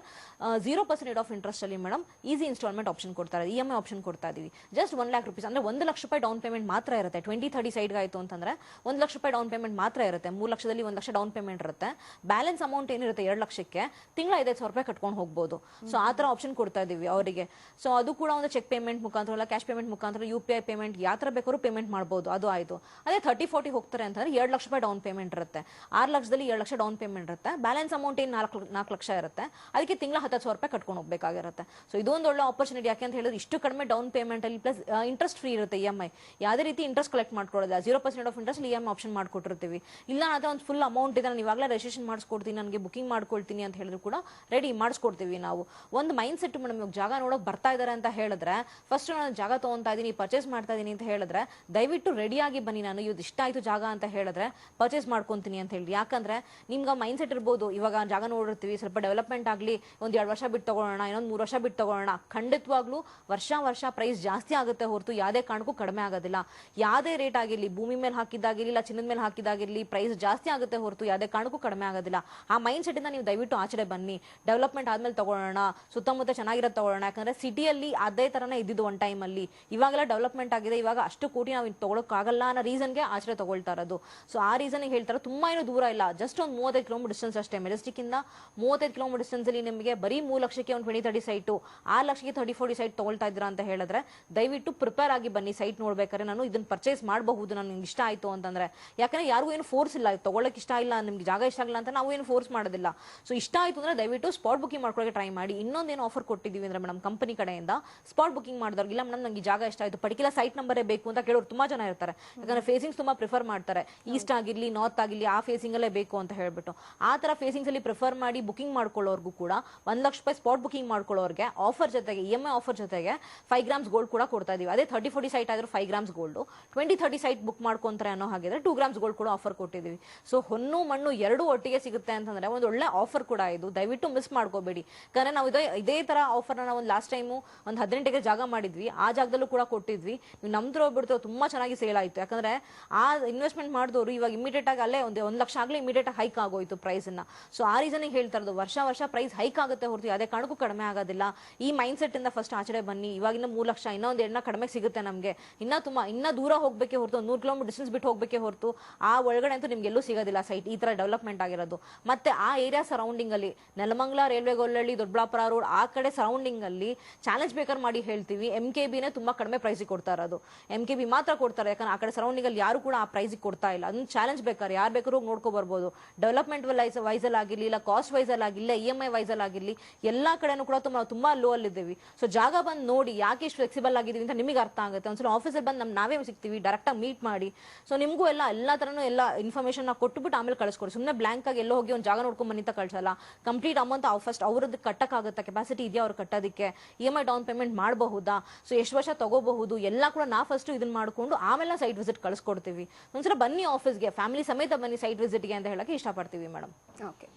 0% ರೇಟ್ ಆಫ್ ಇಂಟ್ರೆಸ್ಟ್ ಅಲ್ಲಿ ಮೇಡಮ್ ಈಸಿ ಇನ್ಸ್ಟಾಲ್ಮೆಂಟ್ ಆಪ್ಷನ್ ಕೊಡ್ತಾರೆ, EMI ಆಪ್ಷನ್ ಕೊಡ್ತಾ ಇದೀವಿ. ಜಸ್ಟ್ 1 lakh rupees ಅಂದ್ರೆ 1 ಲಕ್ಷ ರೂಪಾಯಿ ಡೌನ್ ಪೇಮೆಂಟ್ ಮಾತ್ರ ಇರುತ್ತೆ. 20-30 ಸೈಡ್ಗೆ ಆಯ್ತು ಅಂತಂದ್ರೆ 1 ಲಕ್ಷ ರೂಪಾಯಿ ಡೌನ್ ಪೇಮೆಂಟ್ ಮಾತ್ರ ಇರುತ್ತೆ. 3 ಲಕ್ಷದಲ್ಲಿ 1 ಲಕ್ಷ ಡೌನ್ ಪೇಮೆಂಟ್ ಇರುತ್ತೆ. ಬ್ಯಾಲೆನ್ಸ್ ಅಮೌಂಟ್ ಏನಿರುತ್ತೆ 2 ಲಕ್ಷಕ್ಕೆ ತಿಂಗಳ 5,000 ರೂಪಾಯಿ ಕಟ್ಕೊಂಡು ಹೋಗ್ಬೋದು. ಸೊ ಆ ತರ ಆಪ್ಷನ್ ಕೊಡ್ತಾ ಇದೀವಿ ಅವರಿಗೆ. ಸೊ ಅದು ಕೂಡ ಒಂದು ಚೆಕ್ ಪೇಮೆಂಟ್ ಮುಖಾಂತರ ಅಲ್ಲ, ಕ್ಯಾಶ್ ಪೇಮೆಂಟ್ ಮುಖಾಂತರ, UPI ಪೇಮೆಂಟ್ ಯಾವ ತರ ಬೇಕಾದ್ರೂ ಪೇಮೆಂಟ್ ಮಾಡಬಹುದು. ಅದು ಆಯ್ತು. ಅದೇ 30-40 ಹೋಗ್ತಾರೆ ಅಂತಂದ್ರೆ 2 ಲಕ್ಷ ರೂಪಾಯಿ ಡೌನ್ ಪೇಮೆಂಟ್ ಇರುತ್ತೆ. 6 ಲಕ್ಷದಲ್ಲಿ 2 ಲಕ್ಷ ಡೌನ್ ಪೇಮೆಂಟ್ ಇರುತ್ತೆ. ಬ್ಯಾಲೆನ್ಸ್ ಅಮೌಂಟ್ ಏನು 4 ಲಕ್ಷ ಇರುತ್ತೆ. ಅದಕ್ಕೆ ತಿಂಗಳ 10,000 ರೂಪಾಯಿ ಕಟ್ಕೊಂಡು ಹೋಗ್ಬೇಕಾಗಿರುತ್ತೆ. ಸೊ ಇದೊಂದು ಒಳ್ಳೆ ಆಪರ್ಚುನಿಟಿ. ಯಾಕೆ ಅಂತ ಹೇಳಿದ್ರೆ ಇಷ್ಟು ಕಡಿಮೆ ಡೌನ್ ಪೇಮೆಂಟ್ ಅಲ್ಲಿ ಪ್ಲಸ್ ಇಂಟ್ರೆಸ್ಟ್ ಫ್ರೀ ಇರುತ್ತೆ. EMI ಯಾವುದೇ ರೀತಿ ಇಂಟ್ರೆಸ್ಟ್ ಕಲೆಕ್ಟ್ ಮಾಡ್ಕೊಳ್ಳೋದಿಲ್ಲ. 0% ಆಫ್ ಇಂಟ್ರೆಸ್ಟ್ EMI ಆಪ್ಷನ್ ಮಾಡ್ಕೊಟ್ಟಿರ್ತೀವಿ. ಇಲ್ಲ ಅದ ಒಂದು ಫುಲ್ ಅಮೌಂಟ್ ಇದೆ, ನಾನು ಇವಾಗಲೇ ರಿಜಿಸ್ಟ್ರೇಷನ್ ಮಾಡಿಸ್ಕೊಡ್ತೀನಿ, ನನಗೆ ಬುಕಿಂಗ್ ಮಾಡ್ಕೊಳ್ತೀನಿ ಅಂತ ಹೇಳಿದ್ರು ಕೂಡ ರೆಡಿ ಮಾಡಿಸ್ಕೊಡ್ತೀವಿ ನಾವು. ಒಂದು ಮೈಂಡ್ ಸೆಟ್ ಮೇಡಮ್, ಇವಾಗ ಜಾಗ ನೋಡೋಕೆ ಬರ್ತಾ ಇದ್ದಾರೆ ಅಂತ ಹೇಳಿದ್ರೆ, ಫಸ್ಟ್ ನಾನು ಜಾಗ ತಗೊಂತಾ ಇದೀನಿ, ಪರ್ಚೇಸ್ ಮಾಡ್ತಾ ಇದೀನಿ ಅಂತ ಹೇಳಿದ್ರೆ ದಯವಿಟ್ಟು ರೆಡಿಯಾಗಿ ಬನ್ನಿ. ನಾನು ಇದು ಇಷ್ಟ ಆಯ್ತು ಜಾಗ ಅಂತ ಹೇಳಿದ್ರೆ ಪರ್ಚೇಸ್ ಮಾಡ್ಕೊಂತೀನಿ ಅಂತ ಹೇಳಿ. ಯಾಕಂದ್ರೆ ನಿಮ್ಗೆ ಮೈಂಡ್ ಸೆಟ್ ಇರ್ಬೋದು, ಇವಾಗ ಜಾಗ ನೋಡಿರ್ತೀವಿ, ಸ್ವಲ್ಪ ಡೆವಲಪ್ಮೆಂಟ್ ಆಗಲಿ, 1-2 ವರ್ಷ ಬಿಟ್ಟು ತಗೊಳ್ಳೋಣ, ಇನ್ನೊಂದು 3 ವರ್ಷ ಬಿಟ್ಟು ತಗೊಳ್ಳೋಣ. ಖಂಡಿತವಾಗ್ಲೂ ವರ್ಷ ಪ್ರೈಸ್ ಜಾಸ್ತಿ ಆಗುತ್ತೆ ಹೊರತು ಯಾವುದೇ ಕಾರಣಕ್ಕೂ ಕಡಿಮೆ ಆಗೋದಿಲ್ಲ. ಯಾವುದೇ ರೇಟ್ ಆಗಿರಲಿ, ಭೂಮಿ ಮೇಲೆ ಹಾಕಿದ್ದಾಗಿರಲಿ ಇಲ್ಲ ಚಿನ್ನದ ಮೇಲೆ ಹಾಕಿದ್ದಾಗಿರಲಿ, ಪ್ರೈಸ್ ಜಾಸ್ತಿ ಆಗುತ್ತೆ ಹೊರತು ಯಾವುದೇ ಕಾರಣಕ್ಕೂ ಕಡಿಮೆ ಆಗೋದಿಲ್ಲ. ಆ ಮೈಂಡ್ ಸೆಟ್ ಇಂದ ನೀವು ದಯವಿಟ್ಟು ಆಚೆ ಬನ್ನಿ. ಡೆವಲಪ್ಮೆಂಟ್ ಆದ್ಮೇಲೆ ತಗೊಳ್ಳೋಣ, ಸುತ್ತಮುತ್ತ ಚೆನ್ನಾಗಿರೋದು ತಗೊಳ್ಳೋಣ. ಯಾಕಂದ್ರೆ ಸಿಟಿಯಲ್ಲಿ ಅದೇ ತರನೇ ಇದ್ದಿದ್ದು ಒಂದು ಟೈಮ್ ಅಲ್ಲಿ. ಇವಾಗೆಲ್ಲ ಡೆವಲಪ್ಮೆಂಟ್ ಆಗಿದೆ, ಇವಾಗ ಅಷ್ಟು ಕೋಟಿ ನಾವು ತಗೊಳಕ್ಕಾಗಲ್ಲ ಅನ್ನೋ ರೀಸನ್ಗೆ ಆಚೆ ತಗೊಳ್ತಾ ಇರೋದು. ಸೊ ಆ ರೀಸನ್ ಹೇಳ್ತಾರೆ, ತುಂಬಾ ಏನು ದೂರ ಇಲ್ಲ, ಜಸ್ಟ್ ಒಂದು 35 ಕಿಲೋಮೀಟರ್ ಡಿಸ್ಟೆನ್ಸ್ ಅಷ್ಟೇ. ಮೆಜೆಸ್ಟಿಕ್ ಇಂದ 35 ಕಿಲೋಮೀಟರ್ ಡಿಸ್ಟೆನ್ಸ್ ಅಲ್ಲಿ ನಿಮಗೆ ಬರೀ 3 ಲಕ್ಷಕ್ಕೆ ಒಂದು 20-30 ಸೈಟು, 6 ಲಕ್ಷಕ್ಕೆ 30-40 ಸೈಟ್ ತಗೊಳ್ತಾ ಇದ್ರ ಅಂತ ಹೇಳಿದ್ರೆ ದಯವಿಟ್ಟು ಪ್ರಿಪೇರ್ ಆಗಿ ಬನ್ನಿ. ಸೈಟ್ ನೋಡ್ಬೇಕಾದ್ರೆ ನಾನು ಇದನ್ನ ಪರ್ಚೇಸ್ ಮಾಡಬಹುದು, ನನಗೆ ಇಷ್ಟ ಆಯ್ತು ಅಂತಂದ್ರೆ. ಯಾಕಂದ್ರೆ ಯಾರಿಗೂ ಏನು ಫೋರ್ಸ್ ಇಲ್ಲ, ತಗೊಳ್ಳೋಕೆ ಇಷ್ಟ ಇಲ್ಲ, ನಿಮ್ಗೆ ಜಾಗ ಇಷ್ಟ ಆಗಿಲ್ಲ ಅಂತ ನಾವು ಏನು ಫೋರ್ಸ್ ಮಾಡೋದಿಲ್ಲ. ಸೊ ಇಷ್ಟ ಆಯ್ತು ಅಂದ್ರೆ ದಯವಿಟ್ಟು ಸ್ಪಾಟ್ ಬುಕಿಂಗ್ ಮಾಡ್ಕೊಳ್ಳೋಕೆ ಟ್ರೈ ಮಾಡಿ. ಇನ್ನೊಂದೇನು ಆಫರ್ ಕೊಟ್ಟಿದ್ದೀವಿ ಅಂದ್ರೆ ಮೇಡಮ್, ಕಂಪನಿ ಕಡೆಯಿಂದ ಸ್ಪಾಟ್ ಬುಕಿಂಗ್ ಮಾಡಿದವ್ರಿಗೆ, ಇಲ್ಲ ಮೇಡಮ್ ನಂಗೆ ಜಾಗ ಇಷ್ಟ ಆಯ್ತು, ಪರ್ಟಿಕ್ಯುಲರ್ ಸೈಟ್ ನಂಬರೇ ಬೇಕು ಅಂತ ಕೇಳೋರು ತುಂಬಾ ಜನ ಇರ್ತಾರೆ. ಯಾಕಂದ್ರೆ ಫೇಸಿಂಗ್ಸ್ ತುಂಬಾ ಪ್ರಿಫರ್ ಮಾಡ್ತಾರೆ, ಈಸ್ಟ್ ಆಗಿರ್ಲಿ ನಾರ್ತ್ ಆಗಿರ್ಲಿ ಆ ಫೇಸಿಂಗ್ ಅಲ್ಲೇ ಬೇಕು ಅಂತ ಹೇಳ್ಬಿಟ್ಟು. ಆ ತರ ಫೇಸಿಂಗ್ಸ್ ಅಲ್ಲಿ ಪ್ರಿಫರ್ ಮಾಡಿ ಬುಕಿಂಗ್ ಮಾಡ್ಕೊಳ್ಳೋರ್ಗೂ ಕೂಡ 1 ಲಕ್ಷ ರೂಪಾಯಿ ಸ್ಪಾಟ್ ಬುಕಿಂಗ್ ಮಾಡ್ಕೊಳ್ಳೋರ್ಗೆ ಆಫರ್ ಜೊತೆಗೆ EMI ಆಫರ್ ಜೊತೆಗೆ 5 ಗ್ರಾಮ್ಸ್ ಗೋಲ್ಡ್ ಕೂಡ ಕೊಡ್ತಾ ಇದೀವಿ. ಅದೇ 30-40 ಸೈಟ್ ಆದ್ರೂ 5 ಗ್ರಾಮ್ಸ್ ಗೋಲ್ಡ್, 20-30 ಸೈಟ್ ಬುಕ್ ಮಾಡ್ಕೊಂತಾರೆ ಅನ್ನೋ ಹಾಗಿದ್ರೆ 2 ಗ್ರಾಮ್ಸ್ ಗೋಲ್ಡ್ ಕೂಡ ಆಫರ್ ಕೊಟ್ಟಿದೀವಿ. ಸೊ ಹೊನ್ನು ಮಣ್ಣು ಎರಡು ಒಟ್ಟಿಗೆ ಸಿಗುತ್ತೆ ಅಂತಂದ್ರೆ ಒಂದು ಒಳ್ಳೆ ಆಫರ್ ಕೂಡ ಇದು, ದಯವಿಟ್ಟು ಮಿಸ್ ಮಾಡ್ಕೋಬೇಡಿ. ಯಾಕಂದ್ರೆ ನಾವು ಇದೇ ತರ ಆಫರ್ ನಾವು ಒಂದು ಲಾಸ್ಟ್ ಟೈಮು ಒಂದು 18 ಜಾಗ ಮಾಡಿದ್ವಿ, ಆ ಜಾಗದಲ್ಲೂ ಕೂಡ ಕೊಟ್ಟಿದ್ವಿ. ನೀವು ನಮ್ದ್ರೋ ಬಿಡ್ತೋ ತುಂಬಾ ಚೆನ್ನಾಗಿ ಸೇಲ್ ಆಯ್ತು. ಯಾಕಂದ್ರೆ ಆ ಇನ್ವೆಸ್ಟ್ಮೆಂಟ್ ಮಾಡಿದವರು ಇವಾಗ ಇಮಿಡಿಯೇಟ್ ಆಗಿ ಅಲ್ಲೇ 1 ಲಕ್ಷ ಆಗ್ಲೇ ಇಮಿಡಿಯೇಟ್ ಆಗಿ ಹೈಕ್ ಆಗೋಯ್ತು ಪ್ರೈಸ್ ಅನ್ನ. ಸೊ ಆ ರೀಸನ್ ಹೇಳ್ತಾ ಇರೋದು, ವರ್ಷ ಪ್ರೈಸ್ ಹೈಕ್ ಆಗುತ್ತೆ ಹೊರತು ಅದೇ ಕಾರಣಕ್ಕೂ ಕಡಿಮೆ ಆಗೋದಿಲ್ಲ. ಈ ಮೈಂಡ್ ಸೆಟ್ ಇಂದ ಫಸ್ಟ್ ಆಚೆ ಬನ್ನಿ. ಇವಾಗಿನ 3 ಲಕ್ಷ ಇನ್ನೊಂದು ಎಣ್ಣ ಕಡಿಮೆ ಸಿಗುತ್ತೆ ನಮಗೆ, ಇನ್ನ ದೂರ ಹೋಗ್ಬೇಕೆ ಹೊರತು 100 ಕಿಲೋಮೀಟರ್ ಡಿಸ್ಟೆನ್ಸ್ ಬಿಟ್ಟು ಹೋಗ್ಬೇಕೆ ಹೊರತು ಆ ಒಳಗಡೆ ಅಂತೂ ನಿಮ್ಗೆ ಎಲ್ಲೂ ಸಿಗೋದಿಲ್ಲ ಸೈಟ್ ಈ ತರ ಡೆವಲಪ್ಮೆಂಟ್ ಆಗಿರೋದು. ಮತ್ತೆ ಆ ಏರಿಯಾ ಸರೌಂಡಿಂಗ್ ಅಲ್ಲಿ ನೆಲಮಂಗಲ, ರೈಲ್ವೆ ಗೊಲ್ಲಳ್ಳಿ, ದೊಡ್ಡಬಳ್ಳಾಪುರ ರೋಡ್ ಆ ಕಡೆ ಸರೌಂಡಿಂಗ್ ಅಲ್ಲಿ ಚಾಲೆಂಜ್ ಬೇಕರ್ ಮಾಡಿ ಹೇಳ್ತೀವಿ, MKB ನೇ ತುಂಬಾ ಕಡಿಮೆ ಪ್ರೈಸಿಗೆ ಕೊಡ್ತಾ ಇರೋದು. MKB ಮಾತ್ರ ಕೊಡ್ತಾರೆ, ಯಾಕಂದ್ರೆ ಆ ಕಡೆ ಸರೌಂಡಿಂಗ್ ಅಲ್ಲಿ ಯಾರು ಕೂಡ ಆ ಪ್ರೈಸಿಗೆ ಕೊಡ್ತಾ ಇಲ್ಲ. ಅದನ್ನ ಚಾಲೆಂಜ್ ಬೇಕಾದ್ರೆ ಯಾರು ಬೇಕಾದ್ರೂ ಹೋಗಿ ನೋಡ್ಕೊ ಬರ್ಬೋದು. ಡೆವಲಪ್ಮೆಂಟ್ ವೈಸ್ ಅಲ್ಲಿ ಆಗಿರ್ಲಿ, ಇಲ್ಲ ಕಾಸ್ಟ್ ವೈಸ್ ಅಲ್ಲಿ ಆಗಿಲ್ಲ, EMI ವೈಸ್ ಅಲ್ಲಿ ಆಗಿರ್ಲಿ, ಎಲ್ಲಾ ಕಡೆನೂ ಕೂಡ ತುಂಬಾ ಲೋ ಅಲ್ಲಿ ಇದ್ದೀವಿ. ಸೊ ಜಾಗ ಬಂದು ನೋಡಿ ಯಾಕೆ ಇಷ್ಟು ಫ್ಲೆಕ್ಸಿಬಲ್ ಆಗಿದೀವಿ ಅಂತ ನಿಮಗೆ ಅರ್ಥ ಆಗುತ್ತೆ. ಒಂದ್ಸಲ ಆಫೀಸಲ್ಲಿ ಬಂದು ನಾವೇ ಸಿಗ್ತೀವಿ, ಡೈರೆಕ್ಟ್ ಆಗಿ ಮೀಟ್ ಮಾಡಿ. ಸೊ ನಿಮಗೂ ಎಲ್ಲಾ ತರನು ಎಲ್ಲ ಇನ್ಫಾರ್ಮೇಶನ್ ಕೊಟ್ಬಿಟ್ಟು ಆಮೇಲೆ ಕಳಿಸ್ಕೊಡಿ. ಸುಮ್ಮನೆ ಬ್ಲಾಂಕ್ ಆಗಿ ಎಲ್ಲೋ ಹೋಗಿ ಒಂದು ಜಾಗ ನೋಡ್ಕೊಂಡ್ ಬನ್ನಿ ಅಂತ ಕಳ್ಸಲ್ಲ. ಕಂಪ್ಲೀಟ್ ಅಮೌಂಟ್ ಫಸ್ಟ್ ಅವ್ರದ್ದು ಕಟ್ಟಕ್ಕಾಗುತ್ತಾ, ಕೆಪಾಸಿಟಿ ಇದೆಯಾ ಅವ್ರು ಕಟ್ಟೋದಕ್ಕೆ, EMI ಡೌನ್ ಪೇಮೆಂಟ್ ಮಾಡಬಹುದಾ, ಸೊ ಎಷ್ಟು ವರ್ಷ ತಗೋಬಹುದು, ಎಲ್ಲ ಕೂಡ ನಾ ಫಸ್ಟ್ ಇದನ್ನ ಮಾಡ್ಕೊಂಡು ಆಮೇಲೆ ಸೈಟ್ ವಿಸಿಟ್ ಕಳಿಸ್ಕೊಡ್ತೀವಿ. ಒಂದ್ಸಲ ಬನ್ನಿ ಆಫೀಸ್ಗೆ, ಫ್ಯಾಮಿಲಿ ಸಮೇತ ಬನ್ನಿ ಸೈಟ್ ವಿಸಿಟ್ಗೆ ಅಂತ ಹೇಳಕ್ಕೆ ಇಷ್ಟಪಡ್ತೀವಿ ಮೇಡಮ್. ಓಕೆ,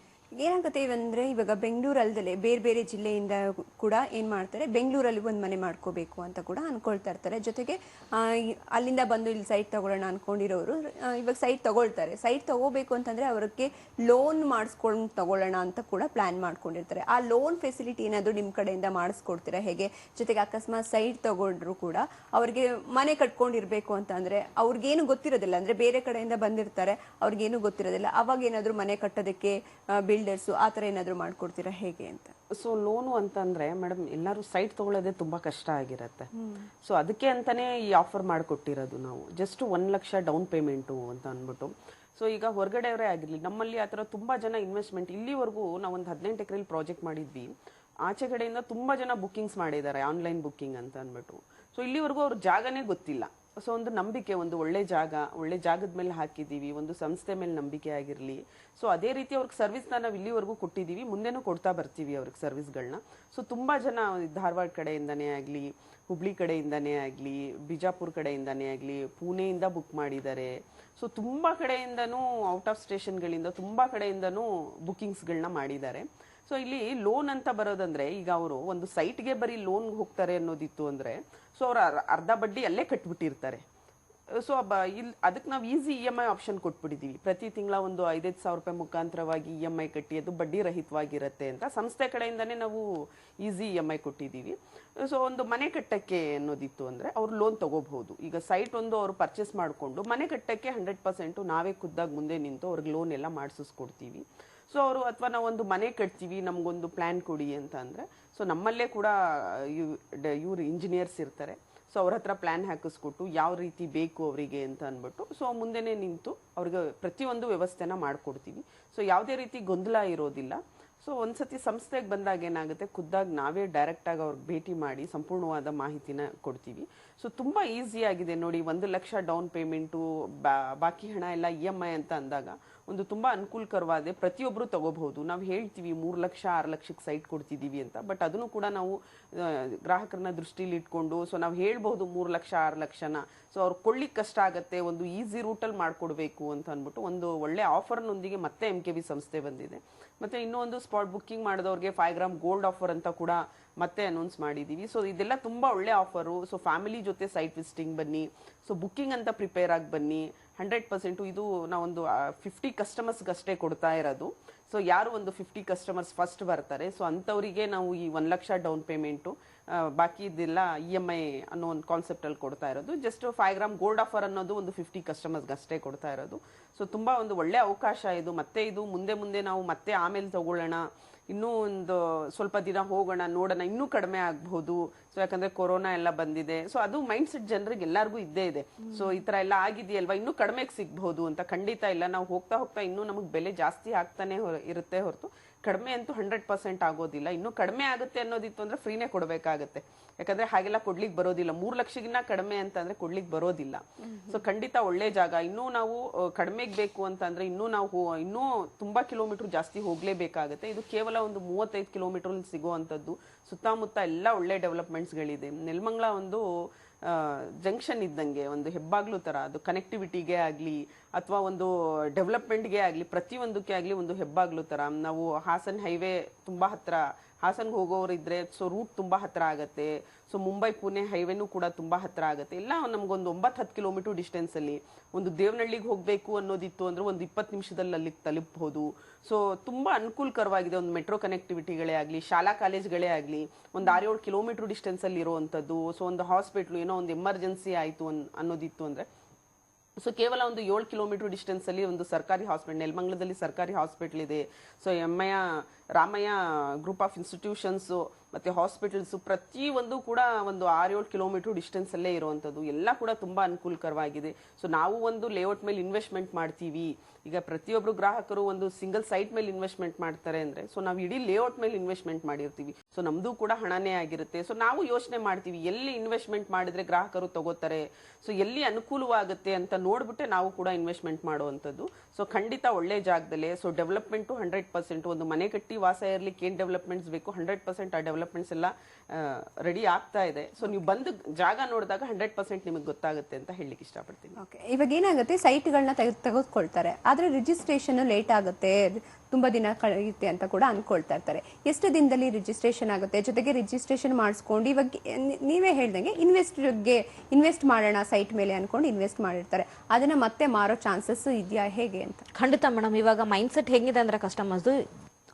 ಏನಾಗುತ್ತೆ ಅಂದ್ರೆ ಇವಾಗ ಬೆಂಗಳೂರು ಅಲ್ಲದೆ ಬೇರೆ ಬೇರೆ ಜಿಲ್ಲೆಯಿಂದ ಕೂಡ ಏನ್ ಮಾಡ್ತಾರೆ, ಬೆಂಗಳೂರಲ್ಲಿ ಒಂದು ಮನೆ ಮಾಡ್ಕೋಬೇಕು ಅಂತ ಕೂಡ ಅನ್ಕೊಳ್ತಾ ಇರ್ತಾರೆ. ಜೊತೆಗೆ ಅಲ್ಲಿಂದ ಬಂದು ಇಲ್ಲಿ ಸೈಟ್ ತಗೊಳ್ಳೋಣ ಅನ್ಕೊಂಡಿರೋರು ಇವಾಗ ಸೈಟ್ ತಗೊಳ್ತಾರೆ. ಸೈಟ್ ತಗೋಬೇಕು ಅಂತಂದ್ರೆ ಅವ್ರಿಗೆ ಲೋನ್ ಮಾಡಿಸ್ಕೊಂಡು ತಗೊಳ್ಳೋಣ ಅಂತ ಕೂಡ ಪ್ಲಾನ್ ಮಾಡ್ಕೊಂಡಿರ್ತಾರೆ. ಆ ಲೋನ್ ಫೆಸಿಲಿಟಿ ಏನಾದ್ರು ನಿಮ್ ಕಡೆಯಿಂದ ಮಾಡಿಸ್ಕೊಡ್ತೀರಾ ಹೇಗೆ? ಜೊತೆಗೆ ಅಕಸ್ಮಾತ್ ಸೈಟ್ ತಗೊಂಡ್ರು ಕೂಡ ಅವ್ರಿಗೆ ಮನೆ ಕಟ್ಕೊಂಡಿರ್ಬೇಕು ಅಂತ ಅಂದ್ರೆ ಅವ್ರಿಗೇನು ಗೊತ್ತಿರೋದಿಲ್ಲ, ಅಂದ್ರೆ ಬೇರೆ ಕಡೆಯಿಂದ ಬಂದಿರ್ತಾರೆ, ಅವ್ರಿಗೇನು ಗೊತ್ತಿರೋದಿಲ್ಲ. ಅವಾಗ ಏನಾದ್ರು ಮನೆ ಕಟ್ಟೋದಕ್ಕೆ ಬಿಲ್ಡರ್ಸ್ ಆ ತರ ಏನಾದ್ರು ಮಾಡ್ಕೊಡ್ತೀರಾ ಹೇಗೆ ಅಂತ? ಸೊ ಲೋನು ಅಂತಂದ್ರೆ ಮೇಡಮ್ ಎಲ್ಲರೂ ಸೈಟ್ ತಗೊಳ್ಳೋದೇ ತುಂಬಾ ಕಷ್ಟ ಆಗಿರತ್ತೆ. ಸೊ ಅದಕ್ಕೆ ಅಂತಾನೆ ಈ ಆಫರ್ ಮಾಡಿಕೊಟ್ಟಿರೋದು ನಾವು. ಜಸ್ಟ್ 1 ಲಕ್ಷ ಡೌನ್ ಪೇಮೆಂಟು ಅಂತ ಅಂದ್ಬಿಟ್ಟು. ಸೊ ಈಗ ಹೊರಗಡೆಯವರೇ ಆಗಿರ್ಲಿ, ನಮ್ಮಲ್ಲಿ ಆ ಥರ ತುಂಬಾ ಜನ ಇನ್ವೆಸ್ಟ್ಮೆಂಟ್ ಇಲ್ಲಿವರೆಗೂ ನಾವು ಒಂದು 18 ಎಕರೆಲಿ ಪ್ರಾಜೆಕ್ಟ್ ಮಾಡಿದ್ವಿ. ಆಚೆ ಕಡೆಯಿಂದ ತುಂಬಾ ಜನ ಬುಕ್ಕಿಂಗ್ಸ್ ಮಾಡಿದ್ದಾರೆ, ಆನ್ಲೈನ್ ಬುಕ್ಕಿಂಗ್ ಅಂತ ಅಂದ್ಬಿಟ್ಟು. ಸೊ ಇಲ್ಲಿವರೆಗೂ ಅವ್ರ ಜಾಗನೇ ಗೊತ್ತಿಲ್ಲ. ಸೊ ಒಂದು ನಂಬಿಕೆ, ಒಂದು ಒಳ್ಳೆ ಜಾಗದ ಮೇಲೆ ಹಾಕಿದ್ದೀವಿ, ಒಂದು ಸಂಸ್ಥೆ ಮೇಲೆ ನಂಬಿಕೆ ಆಗಿರಲಿ. ಸೊ ಅದೇ ರೀತಿ ಅವ್ರಿಗೆ ಸರ್ವಿಸ್ನ ನಾವು ಇಲ್ಲಿವರೆಗೂ ಕೊಟ್ಟಿದ್ದೀವಿ, ಮುಂದೆನೂ ಕೊಡ್ತಾ ಬರ್ತೀವಿ ಅವ್ರಿಗೆ ಸರ್ವಿಸ್ಗಳನ್ನ. ಸೊ ತುಂಬ ಜನ ಧಾರವಾಡ ಕಡೆಯಿಂದನೇ ಆಗಲಿ, ಹುಬ್ಳಿ ಕಡೆಯಿಂದನೇ ಆಗಲಿ, ಬಿಜಾಪುರ ಕಡೆಯಿಂದನೇ ಆಗಲಿ, ಪುಣೆಯಿಂದ ಬುಕ್ ಮಾಡಿದ್ದಾರೆ. ಸೊ ತುಂಬ ಕಡೆಯಿಂದನೂ, ಔಟ್ ಆಫ್ ಸ್ಟೇಷನ್ಗಳಿಂದ ತುಂಬ ಕಡೆಯಿಂದನೂ ಬುಕ್ಕಿಂಗ್ಸ್ಗಳನ್ನ ಮಾಡಿದ್ದಾರೆ. ಸೊ ಇಲ್ಲಿ ಲೋನ್ ಅಂತ ಬರೋದಂದ್ರೆ, ಈಗ ಅವರು ಒಂದು ಸೈಟ್ಗೆ ಬರೀ ಲೋನ್ ಹೋಗ್ತಾರೆ ಅನ್ನೋದಿತ್ತು ಅಂದ್ರೆ, ಸೊ ಅವ್ರು ಅರ್ಧ ಬಡ್ಡಿ ಅಲ್ಲೇ ಕಟ್ಬಿಟ್ಟಿರ್ತಾರೆ. ಸೊ ಅದಕ್ಕೆ ನಾವು ಈಸಿ EMI ಆಪ್ಷನ್ ಕೊಟ್ಬಿಟ್ಟಿದ್ದೀವಿ. ಪ್ರತಿ ತಿಂಗಳ ಒಂದು 5-5 ಸಾವಿರ ರೂಪಾಯಿ ಮುಖಾಂತರವಾಗಿ EMI ಕಟ್ಟಿ ಅದು ಬಡ್ಡಿ ರಹಿತವಾಗಿರುತ್ತೆ ಅಂತ ಸಂಸ್ಥೆ ಕಡೆಯಿಂದನೇ ನಾವು ಈಸಿ EMI ಕೊಟ್ಟಿದ್ದೀವಿ. ಸೊ ಒಂದು ಮನೆ ಕಟ್ಟಕ್ಕೆ ಅನ್ನೋದಿತ್ತು ಅಂದ್ರೆ ಅವ್ರು ಲೋನ್ ತಗೋಬಹುದು. ಈಗ ಸೈಟ್ ಒಂದು ಅವ್ರು ಪರ್ಚೇಸ್ ಮಾಡಿಕೊಂಡು ಮನೆ ಕಟ್ಟಕ್ಕೆ 100% ನಾವೇ ಖುದ್ದಾಗಿ ಮುಂದೆ ನಿಂತು ಅವ್ರಿಗೆ ಲೋನ್ ಎಲ್ಲ ಮಾಡಿಸ್ಕೊಡ್ತೀವಿ. ಸೊ ಅವರು ಅಥವಾ ನಾವು ಒಂದು ಮನೆ ಕಟ್ತೀವಿ, ನಮಗೊಂದು ಪ್ಲಾನ್ ಕೊಡಿ ಅಂತ ಅಂದ್ರೆ, ಸೊ ನಮ್ಮಲ್ಲೇ ಕೂಡ ಇವ್ರು ಇಂಜಿನಿಯರ್ಸ್ ಇರ್ತಾರೆ. ಸೊ ಅವ್ರ ಹತ್ರ ಪ್ಲಾನ್ ಹಾಕಿಸ್ಕೊಟ್ಟು ಯಾವ ರೀತಿ ಬೇಕು ಅವರಿಗೆ ಅಂತ ಅಂದ್ಬಿಟ್ಟು ಸೊ ಮುಂದೆನೇ ನಿಂತು ಅವ್ರಿಗೆ ಪ್ರತಿಯೊಂದು ವ್ಯವಸ್ಥೆನ ಮಾಡ್ಕೊಡ್ತೀವಿ. ಸೊ ಯಾವುದೇ ರೀತಿ ಗೊಂದಲ ಇರೋದಿಲ್ಲ. ಸೊ ಒಂದ್ಸತಿ ಸಂಸ್ಥೆಗೆ ಬಂದಾಗ ಏನಾಗುತ್ತೆ, ಖುದ್ದಾಗಿ ನಾವೇ ಡೈರೆಕ್ಟ್ ಆಗಿ ಅವ್ರಿಗೆ ಭೇಟಿ ಮಾಡಿ ಸಂಪೂರ್ಣವಾದ ಮಾಹಿತಿನ ಕೊಡ್ತೀವಿ. ಸೊ ತುಂಬಾ ಈಸಿ ಆಗಿದೆ ನೋಡಿ. 1 ಲಕ್ಷ ಡೌನ್ ಪೇಮೆಂಟು, ಬಾಕಿ ಹಣ ಎಲ್ಲ EMI ಅಂತ ಅಂದಾಗ ಒಂದು ತುಂಬಾ ಅನುಕೂಲಕರವಾದ, ಪ್ರತಿಯೊಬ್ಬರು ತಗೋಬಹುದು. ನಾವು ಹೇಳ್ತೀವಿ 3 ಲಕ್ಷ 6 ಲಕ್ಷಕ್ಕೆ ಸೈಟ್ ಕೊಡ್ತಿದ್ದೀವಿ ಅಂತ, ಬಟ್ ಅದನ್ನು ಕೂಡ ನಾವು ಗ್ರಾಹಕರನ್ನ ದೃಷ್ಟಿಲಿ ಇಟ್ಕೊಂಡು ಸೊ ನಾವು ಹೇಳ್ಬಹುದು 3 ಲಕ್ಷ 6 ಲಕ್ಷನ. ಸೊ ಅವ್ರು ಕೊಳ್ಳಿಕ್ಕೆ ಕಷ್ಟ ಆಗುತ್ತೆ, ಒಂದು ಈಸಿ ರೂಟಲ್ಲಿ ಮಾಡ್ಕೊಡ್ಬೇಕು ಅಂತ ಅಂದ್ಬಿಟ್ಟು ಒಂದು ಒಳ್ಳೆ ಆಫರ್ನೊಂದಿಗೆ ಮತ್ತೆ MKB ಸಂಸ್ಥೆ ಬಂದಿದೆ. ಮತ್ತೆ ಇನ್ನೊಂದು ಸ್ಪಾಟ್ ಬುಕ್ಕಿಂಗ್ ಮಾಡಿದವ್ರಿಗೆ 5 ಗ್ರಾಮ್ ಗೋಲ್ಡ್ ಆಫರ್ ಅಂತ ಕೂಡ ಮತ್ತೆ ಅನೌನ್ಸ್ ಮಾಡಿದೀವಿ. ಸೊ ಇದೆಲ್ಲ ತುಂಬಾ ಒಳ್ಳೆ ಆಫರು. ಸೊ ಫ್ಯಾಮಿಲಿ ಜೊತೆ ಸೈಟ್ ವಿಸಿಟಿಂಗ್ ಬನ್ನಿ, ಸೊ ಬುಕ್ಕಿಂಗ್ ಅಂತ ಪ್ರಿಪೇರ್ ಆಗಿ ಬನ್ನಿ. 100% ಇದು ನಾವೊಂದು 50 ಕಸ್ಟಮರ್ಸ್ಗೆ ಅಷ್ಟೇ ಕೊಡ್ತಾ ಇರೋದು. ಸೊ ಯಾರು ಒಂದು 50 ಕಸ್ಟಮರ್ಸ್ ಫಸ್ಟ್ ಬರ್ತಾರೆ, ಸೊ ಅಂಥವರಿಗೆ ನಾವು ಈ 1 ಲಕ್ಷ ಡೌನ್ ಪೇಮೆಂಟು, ಬಾಕಿ ಇದೆಲ್ಲ EMI ಅನ್ನೋ ಒಂದು ಕಾನ್ಸೆಪ್ಟಲ್ಲಿ ಕೊಡ್ತಾ ಇರೋದು. ಜಸ್ಟ್ 5 ಗ್ರಾಮ್ ಗೋಲ್ಡ್ ಆಫರ್ ಅನ್ನೋದು ಒಂದು 50 ಕಸ್ಟಮರ್ಸ್ಗೆ ಅಷ್ಟೇ ಕೊಡ್ತಾ ಇರೋದು. ಸೊ ತುಂಬ ಒಂದು ಒಳ್ಳೆ ಅವಕಾಶ ಇದು. ಮತ್ತೆ ಇದು ಮುಂದೆ ನಾವು ಮತ್ತೆ ಆಮೇಲೆ ತಗೊಳ್ಳೋಣ, ಇನ್ನೂ ಒಂದು ಸ್ವಲ್ಪ ದಿನ ಹೋಗೋಣ, ನೋಡೋಣ, ಇನ್ನೂ ಕಡಿಮೆ ಆಗಬಹುದು. ಸೊ ಯಾಕಂದ್ರೆ ಕೊರೋನಾ ಎಲ್ಲ ಬಂದಿದೆ. ಸೊ ಅದು ಮೈಂಡ್ ಸೆಟ್ ಜನರಿಗೆ ಎಲ್ಲರಿಗೂ ಇದ್ದೇ ಇದೆ. ಸೊ ಈ ತರ ಎಲ್ಲ ಆಗಿದೆಯಲ್ವಾ, ಇನ್ನೂ ಕಡಿಮೆಗೆ ಸಿಗಬಹುದು ಅಂತ. ಖಂಡಿತ ಇಲ್ಲ, ನಾವು ಹೋಗ್ತಾ ಇನ್ನೂ ನಮಗೆ ಬೆಲೆ ಜಾಸ್ತಿ ಆಗ್ತಾನೆ ಇರುತ್ತೆ ಹೊರತು ಕಡಿಮೆ ಅಂತೂ 100% ಆಗೋದಿಲ್ಲ. ಇನ್ನೂ ಕಡಿಮೆ ಆಗುತ್ತೆ ಅನ್ನೋದಿತ್ತು ಅಂದ್ರೆ ಫ್ರೀನೇ ಕೊಡಬೇಕಾಗತ್ತೆ. ಯಾಕಂದ್ರೆ ಹಾಗೆಲ್ಲ ಕೊಡ್ಲಿಕ್ಕೆ ಬರೋದಿಲ್ಲ. 3 ಲಕ್ಷಗಿನ್ನ ಕಡಿಮೆ ಅಂತ ಅಂದ್ರೆ ಕೊಡ್ಲಿಕ್ಕೆ ಬರೋದಿಲ್ಲ. ಸೊ ಖಂಡಿತ ಒಳ್ಳೆ ಜಾಗ. ಇನ್ನೂ ನಾವು ಕಡಿಮೆಗೆ ಬೇಕು ಅಂತ ಅಂದ್ರೆ ಇನ್ನೂ ತುಂಬಾ ಕಿಲೋಮೀಟರ್ ಜಾಸ್ತಿ ಹೋಗ್ಲೇಬೇಕಾಗತ್ತೆ. ಇದು ಕೇವಲ ಒಂದು 35 ಕಿಲೋಮೀಟರ್ ಸಿಗುವಂತದ್ದು. ಸುತ್ತಮುತ್ತ ಎಲ್ಲ ಒಳ್ಳೆ ಡೆವಲಪ್ಮೆಂಟ್ಸ್ಗಳಿದೆ. ನೆಲಮಂಗಲ ಒಂದು ಜಂಕ್ಷನ್ ಇದ್ದಂಗೆ, ಒಂದು ಹೆಬ್ಬಾಗ್ಲು ತರ. ಅದು ಕನೆಕ್ಟಿವಿಟಿಗೆ ಆಗ್ಲಿ ಅಥವಾ ಒಂದು ಡೆವಲಪ್ಮೆಂಟ್ಗೆ ಆಗ್ಲಿ, ಪ್ರತಿಯೊಂದಕ್ಕೆ ಆಗ್ಲಿ ಒಂದು ಹೆಬ್ಬಾಗ್ಲು ತರ. ನಾವು ಹಾಸನ್ ಹೈವೇ ತುಂಬಾ ಹತ್ರ, ಹಾಸನ್ಗೆ ಹೋಗೋರು ಇದ್ರೆ ಸೊ ರೂಟ್ ತುಂಬಾ ಹತ್ರ ಆಗತ್ತೆ. ಸೊ ಮುಂಬೈ ಪುಣೆ ಹೈವೇನೂ ಕೂಡ ತುಂಬಾ ಹತ್ರ ಆಗುತ್ತೆ. ಎಲ್ಲ ನಮ್ಗೊಂದು 9-10 ಕಿಲೋಮೀಟರ್ ಡಿಸ್ಟೆನ್ಸ್ ಅಲ್ಲಿ. ಒಂದು ದೇವನಹಳ್ಳಿಗೆ ಹೋಗ್ಬೇಕು ಅನ್ನೋದಿತ್ತು ಅಂದ್ರೆ ಒಂದು 20 ನಿಮಿಷದಲ್ಲಿ ಅಲ್ಲಿಗೆ ತಲುಪಬಹುದು. ಸೊ ತುಂಬಾ ಅನುಕೂಲಕರವಾಗಿದೆ. ಒಂದು ಮೆಟ್ರೋ ಕನೆಕ್ಟಿವಿಟಿಗಳೇ ಆಗಲಿ, ಶಾಲಾ ಕಾಲೇಜ್ಗಳೇ ಆಗಲಿ, ಒಂದು 6-7 ಕಿಲೋಮೀಟರ್ ಡಿಸ್ಟೆನ್ಸ್ ಅಲ್ಲಿ ಇರುವಂತದ್ದು. ಸೊ ಒಂದು ಹಾಸ್ಪಿಟ್ಲು, ಏನೋ ಒಂದು ಎಮರ್ಜೆನ್ಸಿ ಆಯ್ತು ಅನ್ನೋದಿತ್ತು ಅಂದ್ರೆ ಸೊ ಕೇವಲ ಒಂದು 7 ಕಿಲೋಮೀಟರ್ ಡಿಸ್ಟೆನ್ಸ್ ಅಲ್ಲಿ ಒಂದು ಸರ್ಕಾರಿ ಹಾಸ್ಪಿಟಲ್, ನೆಲಮಂಗಲದಲ್ಲಿ ಸರ್ಕಾರಿ ಹಾಸ್ಪಿಟಲ್ ಇದೆ. So Ramaiah group of institutions ಮತ್ತೆ ಹಾಸ್ಪಿಟಲ್ಸ್ ಪ್ರತಿಯೊಂದು ಕೂಡ ಒಂದು 6-7 ಕಿಲೋಮೀಟರ್ ಡಿಸ್ಟೆನ್ಸ್ ಅಲ್ಲೇ ಇರುವಂತದ್ದು. ಎಲ್ಲ ಕೂಡ ತುಂಬಾ ಅನುಕೂಲಕರವಾಗಿದೆ. ಸೊ ನಾವು ಒಂದು ಲೇಔಟ್ ಮೇಲೆ ಇನ್ವೆಸ್ಟ್ಮೆಂಟ್ ಮಾಡ್ತೀವಿ. ಈಗ ಪ್ರತಿಯೊಬ್ರು ಗ್ರಾಹಕರು ಒಂದು ಸಿಂಗಲ್ ಸೈಟ್ ಮೇಲೆ ಇನ್ವೆಸ್ಟ್ಮೆಂಟ್ ಮಾಡ್ತಾರೆ ಅಂದ್ರೆ ಸೊ ನಾವು ಇಡೀ ಲೇಔಟ್ ಮೇಲೆ ಇನ್ವೆಸ್ಟ್ಮೆಂಟ್ ಮಾಡಿರ್ತೀವಿ. ಸೊ ನಮ್ದು ಕೂಡ ಹಣನೇ ಆಗಿರುತ್ತೆ. ಸೊ ನಾವು ಯೋಚನೆ ಮಾಡ್ತೀವಿ ಎಲ್ಲಿ ಇನ್ವೆಸ್ಟ್ಮೆಂಟ್ ಮಾಡಿದ್ರೆ ಗ್ರಾಹಕರು ತಗೋತಾರೆ, ಸೊ ಎಲ್ಲಿ ಅನುಕೂಲವಾಗುತ್ತೆ ಅಂತ ನೋಡ್ಬಿಟ್ಟೆ ನಾವು ಕೂಡ ಇನ್ವೆಸ್ಟ್ಮೆಂಟ್ ಮಾಡುವಂಥದ್ದು. ಸೊ ಖಂಡಿತ ಒಳ್ಳೆ ಜಾಗದಲ್ಲೇ. So development 100%. ಒಂದು ಮನೆ ಕಟ್ಟಿ ವಾಸ ಇರ್ಲಿಕ್ಕೆ ಏನ್ ಡೆವಲಪ್ಮೆಂಟ್ಸ್ ಬೇಕು 100% ಆ ಡೆವಲಪ್ಮೆಂಟ್ಸ್ ಎಲ್ಲ ರೆಡಿ ಆಗ್ತಾ ಇದೆ. ಸೊ ನೀವು ಬಂದು ಜಾಗ ನೋಡಿದಾಗ 100% ನಿಮಗೆ ಗೊತ್ತಾಗುತ್ತೆ ಅಂತ ಹೇಳಲಿಕ್ಕೆ ಇಷ್ಟಪಡ್ತೀನಿ. ಇವಾಗ ಏನಾಗುತ್ತೆ, ಸೈಟ್ಗಳನ್ನ ತೆಗೆದುಕೊಳ್ತಾರೆ, ಆದ್ರೆ ರಿಜಿಸ್ಟ್ರೇಷನ್ ಲೇಟ್ ಆಗುತ್ತೆ, ತುಂಬಾ ದಿನ ಕಳೆಯುತ್ತೆ ಅಂತ ಕೂಡ ಅನ್ಕೊಳ್ತಾ ಇರ್ತಾರೆ. ಎಷ್ಟು ದಿನದಲ್ಲಿ ರಿಜಿಸ್ಟ್ರೇಷನ್ ಆಗುತ್ತೆ? ಜೊತೆಗೆ ರಿಜಿಸ್ಟ್ರೇಷನ್ ಮಾಡಿಸ್ಕೊಂಡು ಇವಾಗ ನೀವೇ ಹೇಳ್ದಂಗೆ ಇನ್ವೆಸ್ಟ್ ಮಾಡೋಣ ಸೈಟ್ ಮೇಲೆ ಅನ್ಕೊಂಡು ಇನ್ವೆಸ್ಟ್ ಮಾಡಿರ್ತಾರೆ, ಅದನ್ನ ಮತ್ತೆ ಮಾರೋ ಚಾನ್ಸಸ್ ಇದೆಯಾ ಹೇಗೆ ಅಂತ? ಖಂಡಿತ ಮೇಡಮ್. ಇವಾಗ ಮೈಂಡ್ ಸೆಟ್ ಹೆಂಗಿದೆ ಅಂದ್ರೆ ಕಸ್ಟಮರ್ಸ್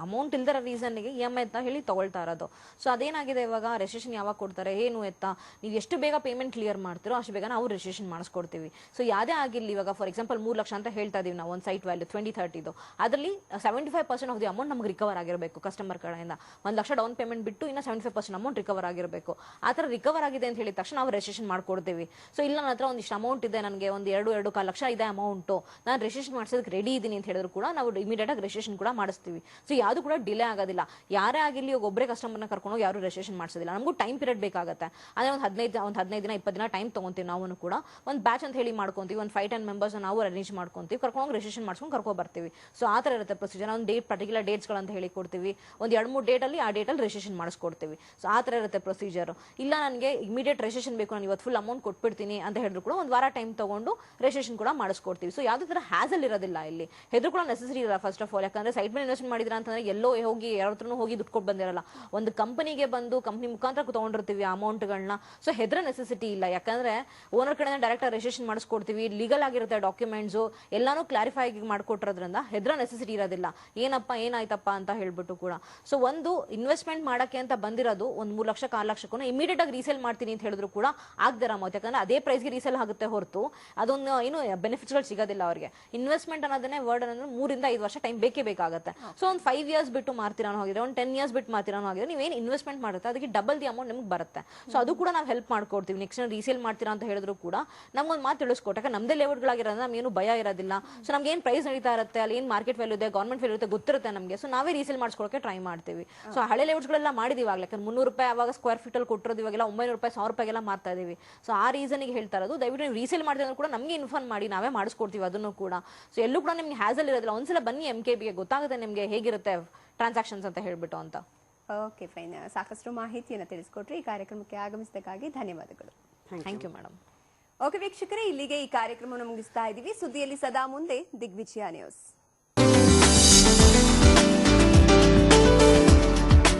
ಅಮೌಂಟ್ ಇಲ್ದರ ರೀಸನ್ಗೆ EMI ಅಂತ ಹೇಳಿ ತಗೊಳ್ತಾ ಇರೋದು. ಸೊ ಅದೇನಾಗಿದೆ, ಇವಾಗ ರಿಜಿಸ್ಟ್ರೇಷನ್ ಯಾವಾಗ ಕೊಡ್ತಾರೆ, ಏನು ಎತ್ತಾ ನೀವು ಎಷ್ಟು ಬೇಗ ಪೇಮೆಂಟ್ ಕ್ಲಿಯರ್ ಮಾಡ್ತೀರೋ ಅಷ್ಟು ಬೇಗ ನಾವು ರಿಜಿಸ್ಟ್ರೇಷನ್ ಮಾಡಿಸ್ಕೊಡ್ತೀವಿ. ಸೊ ಯಾವುದೇ ಆಗಿಲ್ಲ, ಇವಾಗ ಫಾರ್ ಎಕ್ಸಾಂಪಲ್ 3 ಲಕ್ಷ ಅಂತ ಹೇಳ್ತಾ ಇದೀವಿ ನಾವು ಒಂದು ಸೈಟ್ ವ್ಯಾಲ್ಯೂ 2030 ಅದರಲ್ಲಿ 75% ಆಫ್ ದಿ ಅಮೌಂಟ್ ನಮ್ಗೆ ರಿಕವರ್ ಆಗಿರಬೇಕು ಕಸ್ಟಮರ್ ಕಡೆಯಿಂದ. 1 ಲಕ್ಷ ಡೌನ್ ಪೇಮೆಂಟ್ ಬಿಟ್ಟು ಇನ್ನು 75% ಅಮೌಂಟ್ ರಿಕವರ್ ಆಗಿರಬೇಕು. ಆ ಥರ ರಿಕವರ್ ಆಗಿದೆ ಅಂತ ಹೇಳಿದ ತಕ್ಷಣ ನಾವು ರಿಜಿಸ್ಟ್ರೇಷನ್ ಮಾಡ್ಕೊಡ್ತೀವಿ. ಸೊ ಇಲ್ಲ ನನ್ನ ಹತ್ರ ಒಂದಿಷ್ಟು ಅಮೌಂಟ್ ಇದೆ, ನನಗೆ ಒಂದು 2-2.5 ಲಕ್ಷ ಇದೆ ಅಮೌಂಟು, ನಾನು ರಿಜಿಸ್ಟ್ರೇಷನ್ ಮಾಡಿಸೋದಕ್ಕೆ ರೆಡಿ ಇದ್ದೀನಿ ಅಂತ ಹೇಳಿದ್ರು ಕೂಡ ನಾವು ಇಮಿಡಿಯೇಟ್ ಆಗಿ ರಿಜಿಸ್ಟ್ರೇಷನ್ ಕೂಡ ಮಾಡಿಸ್ತೀವಿ. ಸೊ ಯಾವುದು ಕೂಡ ಡಿಲೇ ಆಗೋದಿಲ್ಲ. ಯಾರೇ ಆಗಿರ್ಲಿ ಒಬ್ಬರೇ ಕಸ್ಟಮರ್ನ ಕರ್ಕೊಂಡು ಯಾರು ರಿಜಿಸ್ಟ್ರೇಷನ್ ಮಾಡಿಸೋದಿಲ್ಲ. ನಮಗೂ ಟೈಮ್ ಪೀರಿಯಡ್ ಬೇಕಾಗುತ್ತೆ. ಅದೇ ಒಂದು 15 ದಿನ 20 ದಿನ ಟೈಮ್ ತಗೊಂತೀವಿ. ನಾವು ಕೂಡ ಒಂದು ಬ್ಯಾಚ್ ಅಂತ ಹೇಳಿ ಮಾಡ್ಕೊಂತೀವಿ. ಒಂದು 5-10 ಮೆಂಬರ್ಸ್ ನಾವು ಅರೇಂಜ್ ಮಾಡ್ಕೊಂತೀವಿ, ಕರ್ಕೊಂಡು ರಿಜಿಸ್ಟ್ರೇಷನ್ ಮಾಡ್ಕೊಂಡು ಕರ್ಕೊಂಡು ಬರ್ತೀವಿ. ಸೊ ಆ ಥರ ಇರುತ್ತೆ ಪ್ರೊಸೀಜರ್. ಒಂದು ಡೇಟ್ ಪರ್ಟಿಕ್ಯುಲರ್ ಡೇಟ್ಸ್ಗಳಂತ ಹೇಳಿ ಕೊಡ್ತೀವಿ. ಒಂದು 2-3 ಡೇಟಲ್ಲಿ ಆ ಡೇಟಲ್ಲಿ ರಿಜಿಸ್ಟ್ರೇಷನ್ ಮಾಡಿಸ್ಕೊಡ್ತೀವಿ. ಸೊ ಆ ಥರ ಇರುತ್ತೆ ಪ್ರೊಸೀಜರ್. ಇಲ್ಲ ನನಗೆ ಇಮಿಡಿಯೇಟ್ ರಿಜಿಸ್ಟ್ರೇಷನ್ ಬೇಕು, ನಾನು ಇವತ್ತು ಫುಲ್ ಅಮೌಂಟ್ ಕೊಟ್ಬಿಡ್ತೀನಿ ಅಂತ ಹೇಳಿದ್ರು ಕೂಡ ಒಂದು ವಾರ ಟೈಮ್ ತಗೊಂಡು ರಿಜಿಸ್ಟ್ರೇಷನ್ ಕೂಡ ಮಾಡಿಸ್ಕೊಡ್ತೀವಿ. ಸೊ ಯಾವುದೇ ಥರ ಹ್ಯಾಸಲ್ ಇರೋದಿಲ್ಲ ಇಲ್ಲಿ. ಹೆದ್ರು ಕೂಡ ನೆಸೆಸರಿ ಇಲ್ಲ ಫಸ್ಟ್ ಆಫ್ ಆಲ್. ಯಾಕಂದ್ರೆ ಸೈಟ್ ಮೇಲೆ ಇನ್ವೆಸ್ಟ್ ಮಾಡಿದ್ರ ಅಂತಂದ್ರೆ ಎಲ್ಲೋ ಹೋಗಿ ಯಾರ ಹತ್ರನೂ ಹೋಗಿ ದುಡ್ಡು ಕೊಟ್ಟು ಬಂದಿರಲ್ಲ. ಒಂದು ಕಂಪನಿಗೆ ಬಂದು ಕಂಪನಿ ಮುಖಾಂತರ ತಗೊಂಡಿರ್ತೀವಿ ಅಮೌಂಟ್ಗಳನ್ನ. ಸೊ ಹೆದ್ರ ನೆಸೆಸಿಟಿ ಇಲ್ಲ. ಯಾಕಂದ್ರೆ ಓನರ್ ಕಡೆಯಿಂದ ಡೈರೆಕ್ಟ್ ರಿಜಿಸ್ಟ್ರೇಷನ್ ಮಾಡಿಸ್ಕೊಡ್ತೀವಿ. ಲೀಗಲ್ ಆಗಿರುತ್ತೆ ಡಾಕ್ಯುಮೆಂಟ್ಸ್ ಎಲ್ಲಾನು ಕ್ಲಾರಿಫೈ ಆಗಿ ಮಾಡ್ಕೊಟ್ಟಿರೋದ್ರಿಂದ ಹೆದ್ರ ನೆಸೆಸಿಟಿ ಇರೋದಿಲ್ಲ. ಏನಪ್ಪ ಏನಾಯ್ತಪ್ಪ ಅಂತ ಹೇಳ್ಬಿಟ್ಟು ಕೂಡ. ಸೊ ಒಂದು ಇನ್ವೆಸ್ಟ್ಮೆಂಟ್ ಮಾಡಕ್ಕೆ ಅಂತ ಬಂದಿರೋದು ಒಂದು 3 ಲಕ್ಷ 4 ಲಕ್ಷಕ್ಕೂ ಇಮಿಡಿಯೇಟ್ ಆಗಿ ರೀಸೇಲ್ ಮಾಡ್ತೀನಿ ಅಂತ ಹೇಳಿದ್ರು ಕೂಡ ಆಗದಿರ ಮಾತು. ಯಾಕಂದ್ರೆ ಅದೇ ಪ್ರೈಸ್ಗೆ ರೀಸೇಲ್ ಆಗುತ್ತೆ ಹೊರತು ಅದೊಂದು ಏನು ಬೆನಿಫಿಟ್ಸ್ಗಳು ಸಿಗೋದಿಲ್ಲ ಅವ್ರಿಗೆ. ಇನ್ವೆಸ್ಟ್ಮೆಂಟ್ ಅನ್ನೋದನ್ನೇ ವರ್ಡ್ ಅನ್ನೋದು 3-5 ವರ್ಷ ಟೈಮ್ ಬೇಕೇ ಬೇಕಾಗುತ್ತೆ. ಸೊ ಒಂದು 5 ಇಯರ್ಸ್ ಬಿಟ್ಟು ಮಾರ್ತೀರಾನು ಹೋಗಿದ್ರೆ, ಒಂದು 10 ಇಯರ್ಸ್ ಬಿಟ್ಟು ಮಾರ್ತೀರಾನು ಹೋಗಿದ್ರೆ ನೀವೇನು ಇನ್ವೆಸ್ಟ್ಮೆಂಟ್ ಮಾಡುತ್ತೆ ಅದಕ್ಕೆ ಡಬಲ್ ದಿ ಅಮೌಂಟ್ ನಿಮ್ಗೆ ಬರುತ್ತೆ. ಸೊ ಅದು ಕೂಡ ನಾವು ಹೆಲ್ಪ್ ಮಾಡ್ಕೊಡ್ತೀವಿ. ನೆಕ್ಸ್ಟ್ ರೀಸೇಲ್ ಮಾಡ್ತೀರಾ ಅಂತ ಹೇಳಿದ್ರು ಕೂಡ ನಮ್ಗೊಂದು ಮಾತು ತಿಳಿಸ್ಕೊಟ್ಟಾಗ ನಮ್ದೇ ಲೇಔಟ್ಗಳಾಗಿರೋದ್ರಿಂದ ನಮ್ಗೇನು ಭಯ ಇರೋದಿಲ್ಲ. ಸೊ ನಮ್ಗೆ ಏನು ಪ್ರೈಸ್ ನಡೀತಾ ಇರುತ್ತೆ, ಅಲ್ಲಿ ಏನು ಮಾರ್ಕೆಟ್ ವ್ಯಾಲ್ಯೂ ಇದೆ, ಗೌರ್ಮೆಂಟ್ ವ್ಯಾಲ್ಯೂ ಇರುತ್ತೆ ಗೊತ್ತಿರುತ್ತೆ ನಮಗೆ. ಸೊ ನಾವೇ ರೀಸೇಲ್ ಮಾಡಿಸ್ಕೊಳಕ್ಕೆ ಟ್ರೈ ಮಾಡ್ತೀವಿ. ಸೊ ಹಳೆ ಲೇಔಟ್ಸ್ಗಳೆಲ್ಲ ಮಾಡಿದೀವಿ ಆಗಲೇ. ಯಾಕಂದ್ರೆ 300 ರೂಪಾಯಿ ಆವಾಗ ಸ್ಕ್ವೇರ್ ಫೀಟ್ ಅಲ್ಲಿ ಕೊಟ್ಟಿರೋದು ಇವಾಗೆಲ್ಲ 900 ರೂಪಾಯಿ 1000 ರೂಪಾಯಿಗೆಲ್ಲ ಮಾರ್ತಾ ಇದೀವಿ. ಸೊ ಆ ರೀಸನ್ಗೆ ಹೇಳ್ತಾ ಇರೋದು, ದಯವಿಟ್ಟು ನೀವು ರೀಸೇಲ್ ಮಾಡ್ತಿದ್ರು ಕೂಡ ನಮಗೆ ಇನ್ಫಾರ್ಮ್ ಮಾಡಿ, ನಾವೇ ಮಾಡಿಸ್ಕೊಡ್ತೀವಿ ಅದನ್ನು ಕೂಡ. ಸೊ ಎಲ್ಲೂ ಕೂಡ ನಿಮ್ಗೆ ಹ್ಯಾಸಲ್ ಇರೋದಿಲ್ಲ. ಒಂದ್ಸಲ ಬನ್ನಿ MKBಗೆ ಗೊತ್ತಾಗುತ್ತೆ ನಿಮಗೆ ಹೇಗಿರುತ್ತೆ ಟ್ರಾನ್ಸಾಕ್ಷನ್ಸ್ ಅಂತ ಹೇಳ್ಬಿಟ್ಟು ಅಂತ. Okay fine. ಸಾಕಷ್ಟು ಮಾಹಿತಿಯನ್ನು ತಿಳಿಸ್ಕೊಟ್ರಿ. ಈ ಕಾರ್ಯಕ್ರಮಕ್ಕೆ ಆಗಮಿಸಿದ್ದಕ್ಕಾಗಿ ಧನ್ಯವಾದಗಳು. Thank you madam. ಓಕೆ ವೀಕ್ಷಕರೇ, ಇಲ್ಲಿಗೆ ಈ ಕಾರ್ಯಕ್ರಮವನ್ನು ಮುಗಿಸ್ತಾ ಇದ್ದೀವಿ. ಸುದ್ದಿಯಲ್ಲಿ ಸದಾ ಮುಂದೆ ದಿಗ್ವಿಜಯ ನ್ಯೂಸ್.